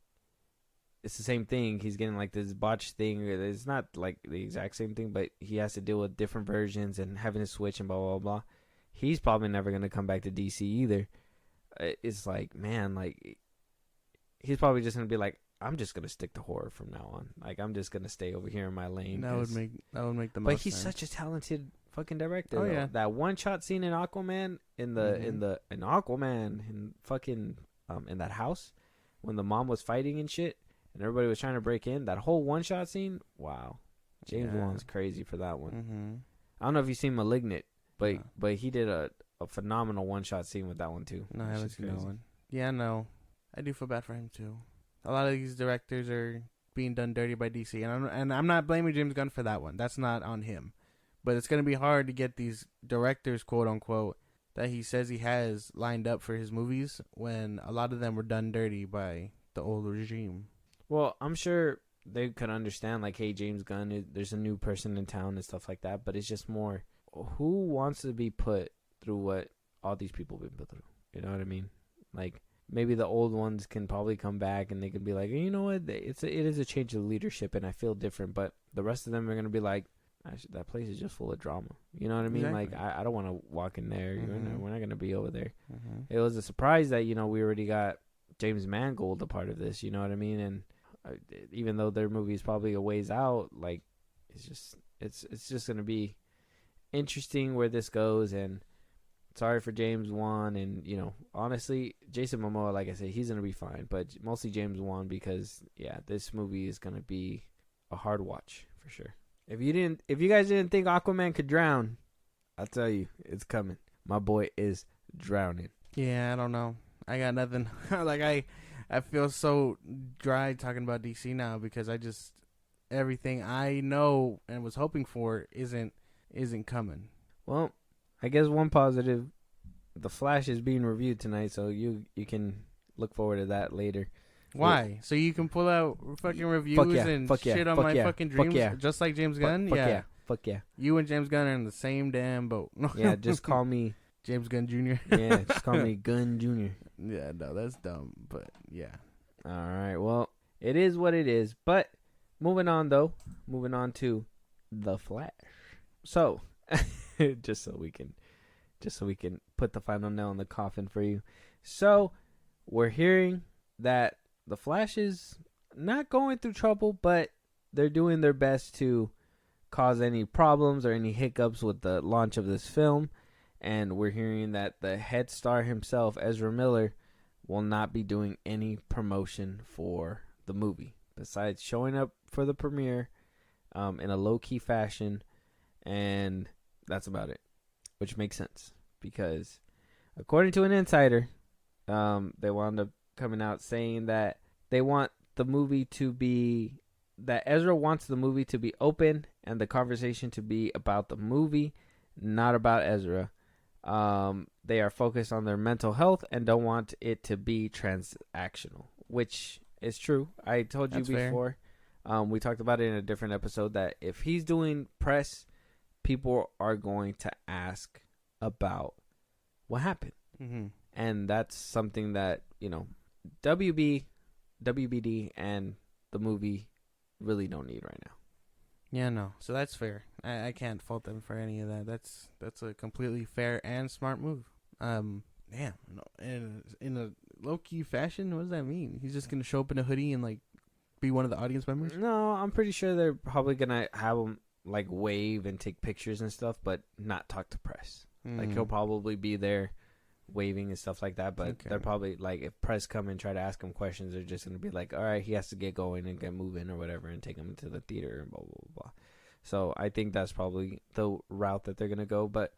Speaker 1: it's the same thing. He's getting this botched thing. It's not the exact same thing, but he has to deal with different versions and having to switch and blah, blah, blah. He's probably never going to come back to DC either. It's he's probably just going to be I'm just going to stick to horror from now on. I'm just going to stay over here in my lane.
Speaker 2: That would make the most
Speaker 1: But he's
Speaker 2: sense.
Speaker 1: such a talented fucking director.
Speaker 2: Oh, yeah.
Speaker 1: That one-shot scene in Aquaman, in Aquaman, in fucking... in that house when the mom was fighting and shit and everybody was trying to break in, that whole one-shot scene, wow. James Wan's crazy for that one. I don't know if you've seen Malignant, but he did a phenomenal one-shot scene with that one too.
Speaker 2: No, I haven't seen that one. Yeah, no, I do feel bad for him too. A lot of these directors are being done dirty by DC, and I'm not blaming James Gunn for that one. That's not on him, but it's gonna be hard to get these directors, quote unquote, that he says he has lined up for his movies when a lot of them were done dirty by the old regime.
Speaker 1: Well, I'm sure they could understand, hey, James Gunn, there's a new person in town and stuff like that, but it's just more, who wants to be put through what all these people have been put through? You know what I mean? Maybe the old ones can probably come back and they can be you know what, it is a change of leadership and I feel different, but the rest of them are going to be actually, that place is just full of drama. You know what I mean?
Speaker 2: Exactly.
Speaker 1: I don't want to walk in there. We're not going to be over there.
Speaker 2: Mm-hmm.
Speaker 1: It was a surprise that, we already got James Mangold a part of this. You know what I mean? And even though their movie is probably a ways out, it's just going to be interesting where this goes. And sorry for James Wan, and honestly, Jason Momoa, like I said, he's gonna be fine, but mostly James Wan because this movie is gonna be a hard watch for sure. If you guys didn't think Aquaman could drown, I'll tell you, it's coming. My boy is drowning.
Speaker 2: Yeah, I don't know. I got nothing. Like I feel so dry talking about DC now because everything I know and was hoping for isn't coming.
Speaker 1: Well, I guess one positive, The Flash is being reviewed tonight, so you can look forward to that later.
Speaker 2: Why? So you can pull out fucking reviews and shit on my fucking dreams, just like James Gunn? Yeah.
Speaker 1: Fuck yeah.
Speaker 2: You and James Gunn are in the same damn boat.
Speaker 1: Yeah, just call me
Speaker 2: James Gunn Jr.
Speaker 1: Yeah, just call me Gunn Jr.
Speaker 2: Yeah, no, that's dumb, but yeah.
Speaker 1: All right, well, it is what it is. But moving on to The Flash. So, just so we can put the final nail in the coffin for you. So, we're hearing that The Flash is not going through trouble, but they're doing their best to cause any problems or any hiccups with the launch of this film. And we're hearing that the head star himself, Ezra Miller, will not be doing any promotion for the movie besides showing up for the premiere in a low-key fashion, and that's about it, which makes sense because according to an insider, they wound up coming out saying that they want the movie to be, that Ezra wants the movie to be open and the conversation to be about the movie, not about Ezra. They are focused on their mental health and don't want it to be transactional, which is true. I told you
Speaker 2: That's
Speaker 1: before. We talked about it in a different episode that if he's doing press, people are going to ask about what happened.
Speaker 2: Mm-hmm.
Speaker 1: And that's something that, WBD and the movie really don't need right now.
Speaker 2: Yeah, no. So that's fair. I can't fault them for any of that. That's a completely fair and smart move. Damn. No, and in a low key fashion, what does that mean? He's just gonna show up in a hoodie and like be one of the audience members?
Speaker 1: No, I'm pretty sure they're probably gonna have him like wave and take pictures and stuff, but not talk to press. Like he'll probably be there waving and stuff like that, but they're probably like, if press come and try to ask him questions, they're just gonna be like, all right, he has to get going and get moving or whatever and take him to the theater and blah blah blah blah. So I think that's probably the route that they're gonna go, but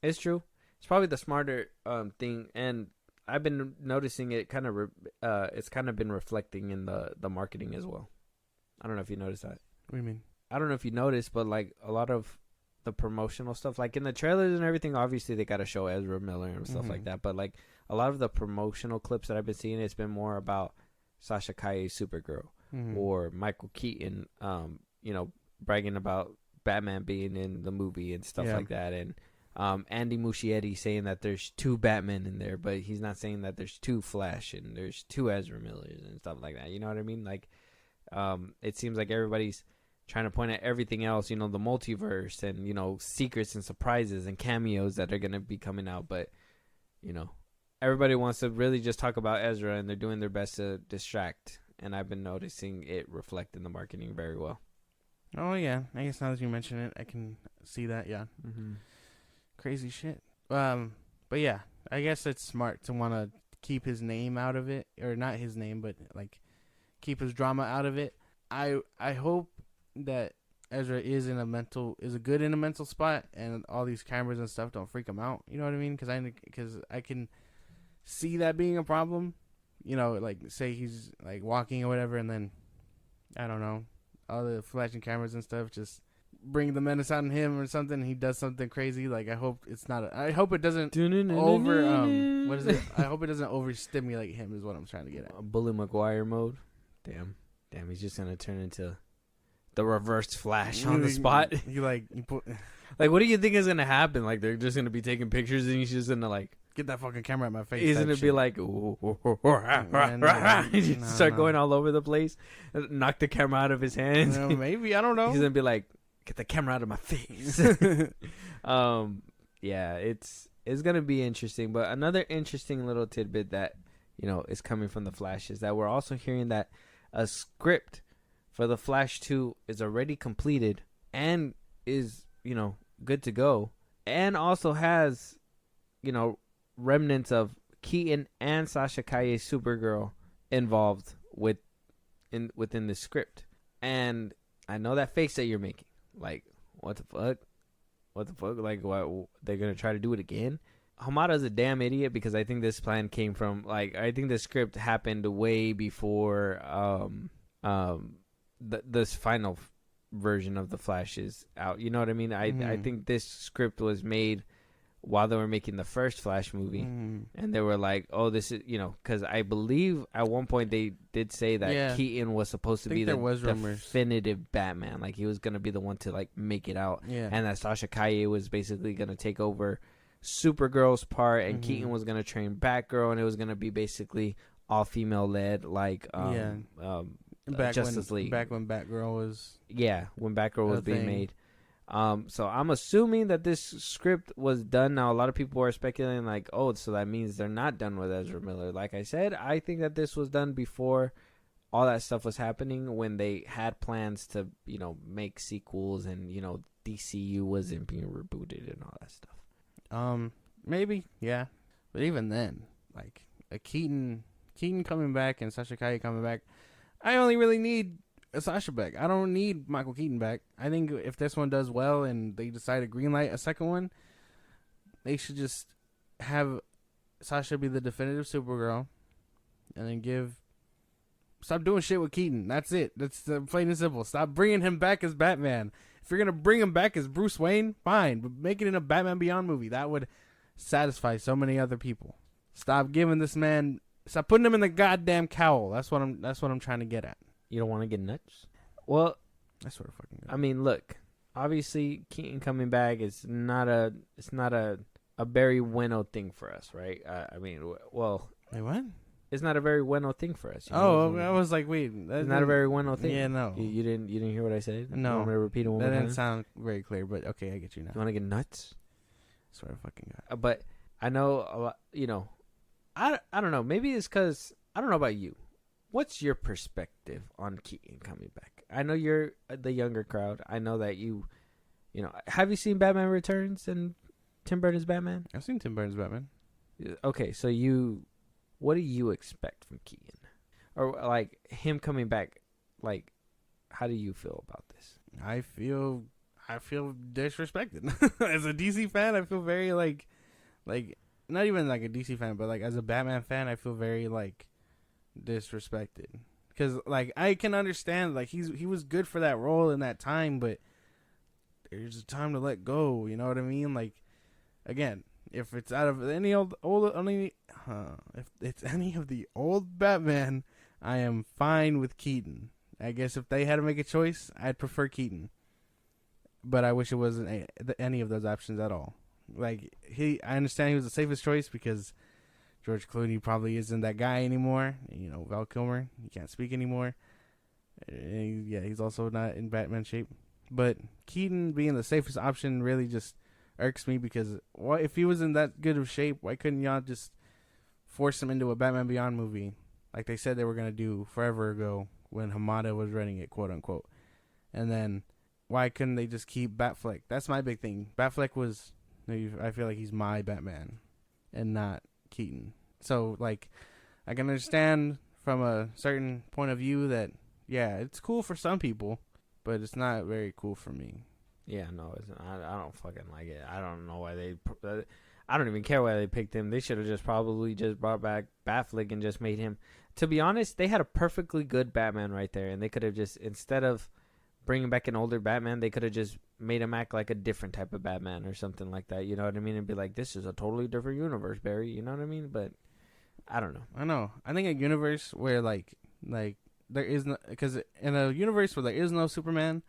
Speaker 1: it's true. It's probably the smarter thing, and I've been noticing it kind of it's kind of been reflecting in the marketing as well. I don't know if you noticed that.
Speaker 2: What do you mean?
Speaker 1: I don't know if you noticed, but like a lot of the promotional stuff, like in the trailers and everything, obviously they got to show Ezra Miller and stuff like that, but like a lot of the promotional clips that I've been seeing, it's been more about Sasha Calle's Supergirl or Michael Keaton bragging about Batman being in the movie and stuff like that, and Andy Muschietti saying that there's 2 Batmen in there, but he's not saying that there's 2 Flash and there's 2 Ezra Millers and stuff like that. You know what I mean? Like, it seems like everybody's trying to point at everything else, the multiverse and, secrets and surprises and cameos that are going to be coming out. But, everybody wants to really just talk about Ezra, and they're doing their best to distract. And I've been noticing it reflect in the marketing very well.
Speaker 2: Oh, yeah. I guess now that you mention it, I can see that, yeah. Mm-hmm. Crazy shit. But yeah, I guess it's smart to want to keep his name out of it, or not his name, but like keep his drama out of it. I hope that Ezra is in a mental spot, and all these cameras and stuff don't freak him out. You know what I mean? Because I can see that being a problem. Like say he's like walking or whatever, and then I don't know, all the flashing cameras and stuff just bring the menace out in him or something. He does something crazy. Like I hope it's not. I hope it doesn't what is it? I hope it doesn't overstimulate him. Is what I'm trying to get at.
Speaker 1: Bully Maguire mode. Damn. He's just gonna turn into the reverse Flash on the spot. Like, what do you think is gonna happen? Like, they're just gonna be taking pictures, and he's just gonna like
Speaker 2: get that fucking camera at my face.
Speaker 1: He's gonna be like, start going all over the place, knock the camera out of his hands.
Speaker 2: Maybe, I don't know.
Speaker 1: He's gonna be like, get the camera out of my face. Yeah, it's gonna be interesting. But another interesting little tidbit that is coming from the Flash is that we're also hearing that a script for the Flash 2 is already completed and is good to go, and also has remnants of Keaton and Sasha Calle's Supergirl involved within the script. And I know that face that you're making. Like, what the fuck? What the fuck? Like, what? They're going to try to do it again? Hamada's a damn idiot, because I think this plan came from, like, I think the script happened way before this final version of The Flash is out. You know what I mean? I think this script was made while they were making the first Flash movie, and they were like, "Oh, this is because I believe at one point they did say that Keaton was supposed to be the definitive Batman, like he was gonna be the one to like make it out, and that Sasha Calle was basically gonna take over Supergirl's part, and Keaton was gonna train Batgirl, and it was gonna be basically all female led, like Justice League.
Speaker 2: Back when Batgirl was
Speaker 1: when Batgirl was being made." So I'm assuming that this script was done. Now, a lot of people are speculating like, oh, so that means they're not done with Ezra Miller. Like I said, I think that this was done before all that stuff was happening, when they had plans to, make sequels, and, DCU wasn't being rebooted and all that stuff.
Speaker 2: Maybe, yeah. But even then, like, a Keaton coming back and Sasha Calle coming back, I only really need Sasha back. I don't need Michael Keaton back. I think if this one does well and they decide to greenlight a second one, they should just have Sasha be the definitive Supergirl, and then stop doing shit with Keaton. That's it. That's plain and simple. Stop bringing him back as Batman. If you're gonna bring him back as Bruce Wayne, fine, but make it in a Batman Beyond movie. That would satisfy so many other people. Stop giving this man. Stop putting him in the goddamn cowl. That's what I'm trying to get at.
Speaker 1: You don't want to get nuts? Well,
Speaker 2: I sort of fucking good.
Speaker 1: I mean, look. Obviously, Keaton coming back is not a very bueno thing for us, right?
Speaker 2: Wait, what?
Speaker 1: It's not a very bueno thing for us.
Speaker 2: I was like, wait,
Speaker 1: it's not a very bueno thing.
Speaker 2: Yeah, no.
Speaker 1: You didn't hear what I said?
Speaker 2: No.
Speaker 1: You want me to repeat it one more time?
Speaker 2: That didn't sound very clear, but okay, I get you now.
Speaker 1: You want to get nuts?
Speaker 2: I sort of fucking got.
Speaker 1: But I know a lot. I don't know. Maybe it's because I don't know about you. What's your perspective on Keaton coming back? I know you're the younger crowd. I know that have you seen Batman Returns and Tim Burton's Batman?
Speaker 2: I've seen Tim Burton's Batman.
Speaker 1: Okay, so what do you expect from Keaton? Or, like, him coming back, like, how do you feel about this?
Speaker 2: I feel disrespected. As a DC fan, I feel very, like, not even like a DC fan, but, like, as a Batman fan, I feel very, like, disrespected, because like I can understand, like, he was good for that role in that time, but there's a time to let go, you know what I mean? Like, again, if it's out of any if it's any of the old Batman, I am fine with Keaton. I guess if they had to make a choice, I'd prefer Keaton, but I wish it wasn't any of those options at all. Like, I understand he was the safest choice because George Clooney probably isn't that guy anymore. Val Kilmer, he can't speak anymore. He's also not in Batman shape. But Keaton being the safest option really just irks me, because if he was in that good of shape, why couldn't y'all just force him into a Batman Beyond movie like they said they were going to do forever ago when Hamada was running it, quote unquote? And then why couldn't they just keep Batfleck? That's my big thing. Batfleck I feel like he's my Batman and not Keaton. So, like, I can understand from a certain point of view that, yeah, it's cool for some people, but it's not very cool for me.
Speaker 1: Yeah, no, I don't fucking like it. I don't know why I don't even care why they picked him. They should have probably brought back Batfleck and just made him. To be honest, they had a perfectly good Batman right there, and they could have just, instead of bringing back an older Batman, they could have just made him act like a different type of Batman or something like that. You know what I mean? And be like, this is a totally different universe, Barry. You know what I mean? But I don't know.
Speaker 2: I know. I think a universe where like there is no, because in a universe where there is no Superman,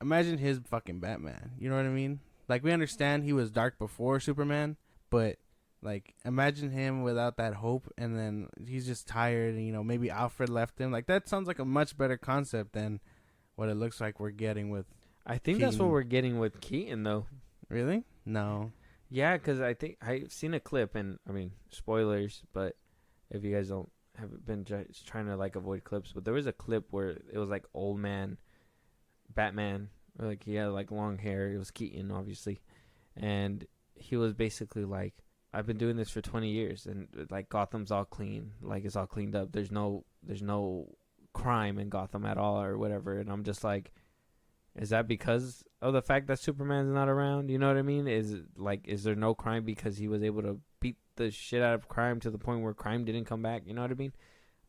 Speaker 2: imagine his fucking Batman. You know what I mean? Like, we understand he was dark before Superman, but like, imagine him without that hope, and then he's just tired, and maybe Alfred left him. Like, that sounds like a much better concept than what it looks like we're getting with.
Speaker 1: I think Keaton. That's what we're getting with Keaton, though.
Speaker 2: Really? No.
Speaker 1: Yeah, because I think I've seen a clip, and I mean, spoilers, but if you guys haven't been trying to like avoid clips, but there was a clip where it was like old man Batman, or like he had like long hair. It was Keaton, obviously, and he was basically like, I've been doing this for 20 years, and like Gotham's all clean, like it's all cleaned up. There's no crime in Gotham at all or whatever. And I'm just like, is that because of the fact that Superman's not around? You know what I mean? Is there no crime because he was able to beat the shit out of crime to the point where crime didn't come back? You know what I mean?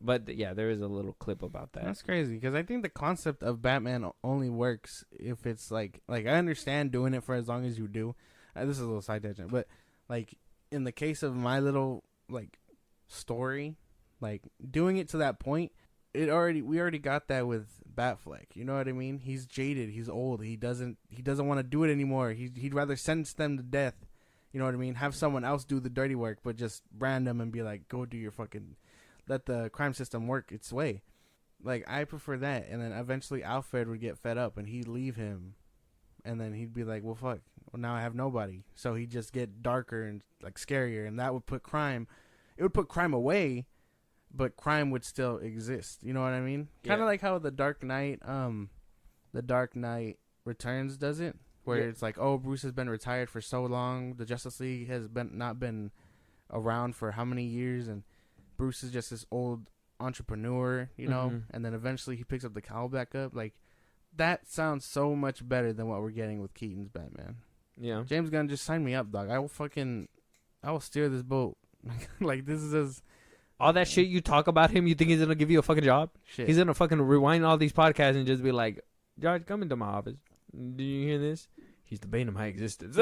Speaker 1: But yeah, there is a little clip about that.
Speaker 2: That's crazy because I think the concept of Batman only works if it's like I understand doing it for as long as you do. This is a little side tangent, but like in the case of my little like story, like doing it to that point, we already got that with Batfleck. You know what I mean? He's jaded. He's old. He doesn't want to do it anymore. He'd rather sentence them to death. You know what I mean? Have someone else do the dirty work, but just brand them and be like, go do your fucking, let the crime system work its way. Like, I prefer that. And then eventually Alfred would get fed up and he'd leave him. And then he'd be like, well, fuck. Well, now I have nobody. So he'd just get darker and like scarier. And that would put crime, it would put crime away, but crime would still exist. You know what I mean? Yeah. Kind of like how the Dark Knight Returns does it. Where it's like, oh, Bruce has been retired for so long. The Justice League has not been around for how many years, and Bruce is just this old entrepreneur, you know. Mm-hmm. And then eventually he picks up the cowl back up. Like, that sounds so much better than what we're getting with Keaton's Batman. Yeah, James Gunn, just sign me up, dog. I will steer this boat. Like, this is
Speaker 1: all that shit you talk about him. You think he's gonna give you a fucking job? Shit. He's gonna fucking rewind all these podcasts and just be like, George, come into my office. Do you hear this? He's the bane of my existence.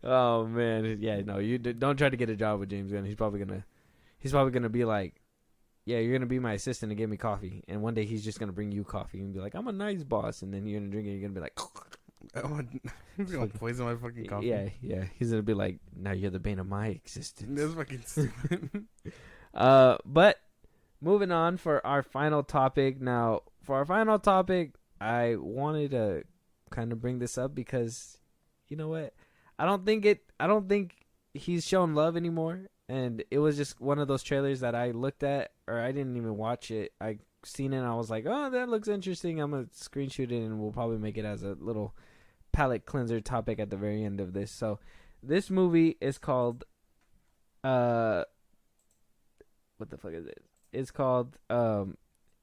Speaker 1: Oh man, yeah, no, you don't try to get a job with James Gunn. He's probably gonna be like, yeah, you're gonna be my assistant and give me coffee. And one day he's just gonna bring you coffee and be like, I'm a nice boss. And then you're gonna drink it. And you're gonna be like,
Speaker 2: he's gonna poison my fucking coffee.
Speaker 1: Yeah. He's gonna be like, now you're the bane of my existence.
Speaker 2: That's fucking stupid.
Speaker 1: But moving on for our final topic. Now, for our final topic, I wanted to kind of bring this up because, you know what? I don't think he's shown love anymore. And it was just one of those trailers that I looked at, or I didn't even watch it. I seen it and I was like, oh, that looks interesting. I'm going to screenshot it and we'll probably make it as a little palate cleanser topic at the very end of this. So this movie is called, what the fuck is it? It's called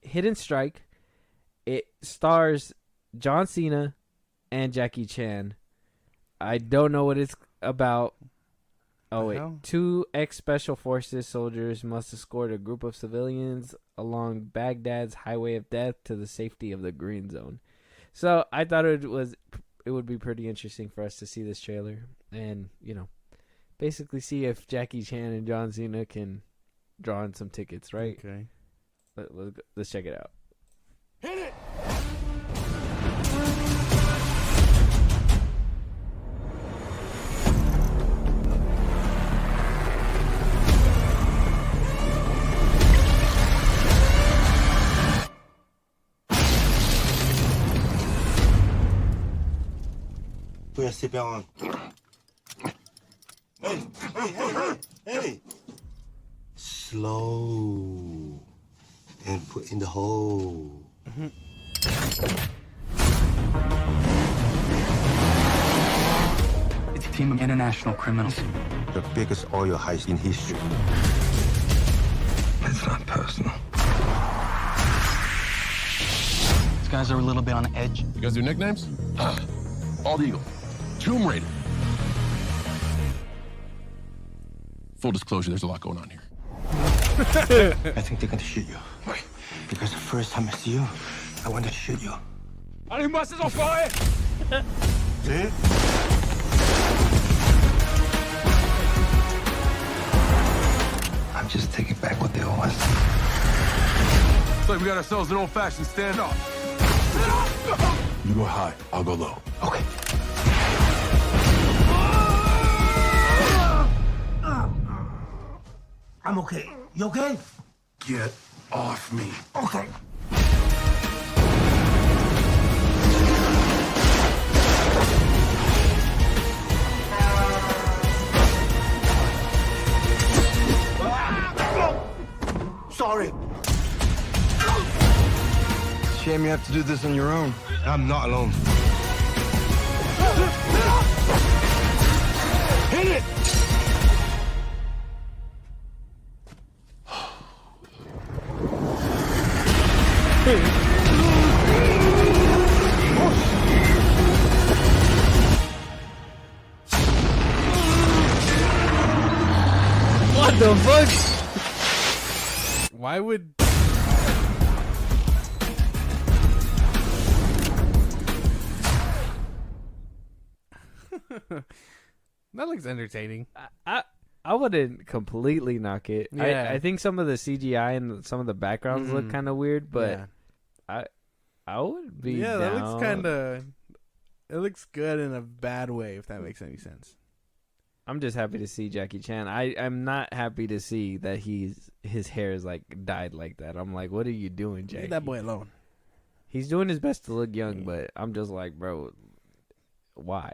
Speaker 1: Hidden Strike. It stars John Cena and Jackie Chan. I don't know what it's about. Oh, wait. 2 ex-Special Forces soldiers must escort a group of civilians along Baghdad's highway of death to the safety of the Green Zone. So I thought it would be pretty interesting for us to see this trailer and, you know, basically see if Jackie Chan and John Cena can draw in some tickets, right?
Speaker 2: Okay.
Speaker 1: Let's check it out.
Speaker 3: Hit it!
Speaker 4: Put your seatbelt on. Hey! Slow. And put in the hole. Mm-hmm.
Speaker 5: It's a team of international criminals.
Speaker 4: The biggest oil heist in history.
Speaker 5: It's not personal. These guys are a little bit on edge.
Speaker 3: You guys do nicknames? Bald Eagle. Tomb Raider. Full disclosure, there's a lot going on here.
Speaker 4: I think they're gonna shoot you. Why? Because the first time I see you, I wanted to shoot you.
Speaker 3: Animus is on fire!
Speaker 4: See?
Speaker 5: I'm just taking back what they owe us.
Speaker 3: Looks like we got ourselves an old-fashioned standoff. You go high, I'll go low.
Speaker 4: Okay. I'm okay. You okay?
Speaker 3: Get off me.
Speaker 4: Okay. Sorry.
Speaker 5: Shame you have to do this on your own.
Speaker 4: I'm not alone.
Speaker 3: Hit it!
Speaker 1: What the fuck?
Speaker 2: Why would? That looks entertaining.
Speaker 1: I wouldn't completely knock it.
Speaker 2: Yeah.
Speaker 1: I think some of the CGI and some of the backgrounds look kind of weird, but I would be
Speaker 2: Yeah,
Speaker 1: down.
Speaker 2: that looks kind of. It looks good in a bad way, if that makes any sense.
Speaker 1: I'm just happy to see Jackie Chan. I'm not happy to see that his hair is like dyed like that. I'm like, what are you doing, Jackie?
Speaker 2: Leave that boy alone.
Speaker 1: He's doing his best to look young, but I'm just like, bro, why?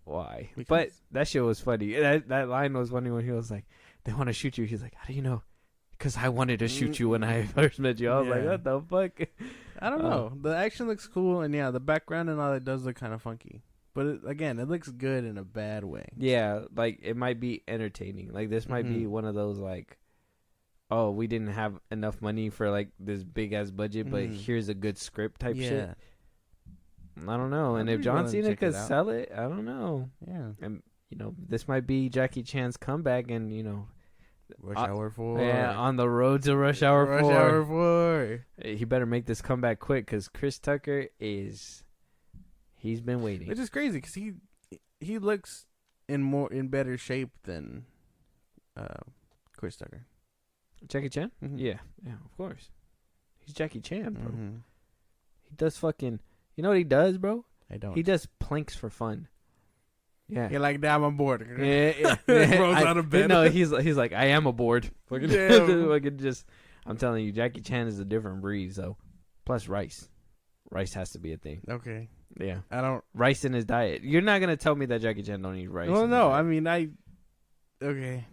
Speaker 2: Because-
Speaker 1: But that shit was funny. That line was funny when he was like, they want to shoot you. He's like, how do you know? Because I wanted to shoot you when I first met you. I was like,
Speaker 2: Yeah.
Speaker 1: what the fuck?
Speaker 2: I don't know. The action looks cool, and yeah, the background and all that does look kind of funky. But again, it looks good in a bad way.
Speaker 1: Yeah, like it might be entertaining. Like this might be one of those like, oh, we didn't have enough money for like this big ass budget, but here's a good script type shit. I don't know. And if John Cena could sell it, I don't know.
Speaker 2: Yeah.
Speaker 1: And this might be Jackie Chan's comeback, and
Speaker 2: Rush Hour 4.
Speaker 1: yeah, on the road to Rush Hour 4.
Speaker 2: Rush Hour 4.
Speaker 1: He better make this comeback quick because Chris Tucker he's been waiting.
Speaker 2: Which is crazy because he looks in better shape than Chris Tucker.
Speaker 1: Jackie Chan?
Speaker 2: Mm-hmm.
Speaker 1: Yeah, of course. He's Jackie Chan, bro.
Speaker 2: Mm-hmm.
Speaker 1: He does fucking. You know what he does, bro?
Speaker 2: I don't.
Speaker 1: He does planks for fun. Yeah.
Speaker 2: You're like, damn, I'm bored.
Speaker 1: Yeah.
Speaker 2: Rolls out of bed.
Speaker 1: No, he's like, I am aboard. I'm telling you, Jackie Chan is a different breed. So, plus rice has to be a thing.
Speaker 2: Okay.
Speaker 1: Yeah,
Speaker 2: I don't.
Speaker 1: rice in his diet. You're not gonna tell me that Jackie Chan don't eat rice.
Speaker 2: Well,
Speaker 1: in his
Speaker 2: no.
Speaker 1: diet.
Speaker 2: I mean, okay.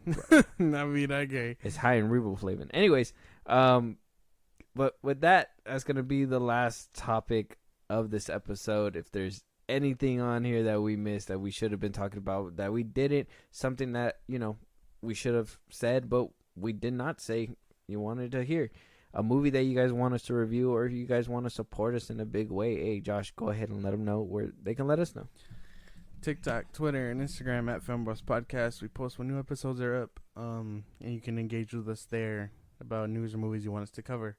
Speaker 2: I mean, okay.
Speaker 1: It's high in riboflavin. Anyways, but with that's gonna be the last topic of this episode. If there's anything on here that we missed that we should have been talking about that we didn't, something that we should have said but we did not say, you wanted to hear, a movie that you guys want us to review, or if you guys want to support us in a big way, hey Josh, go ahead and let them know where they can let us know.
Speaker 2: TikTok, Twitter, and Instagram at FilmBros Podcast. We post when new episodes are up, and you can engage with us there about news or movies you want us to cover.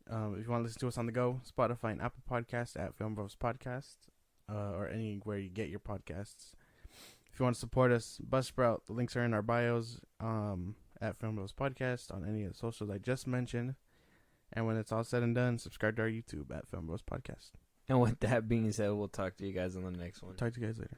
Speaker 2: If you want to listen to us on the go, Spotify and Apple Podcasts at FilmBros Podcast, or anywhere you get your podcasts. If you want to support us, Buzzsprout, the links are in our bios at FilmBros Podcast on any of the socials I just mentioned. And when it's all said and done, subscribe to our YouTube at FilmBros Podcast.
Speaker 1: And with that being said, we'll talk to you guys on the next one.
Speaker 2: Talk to you guys later.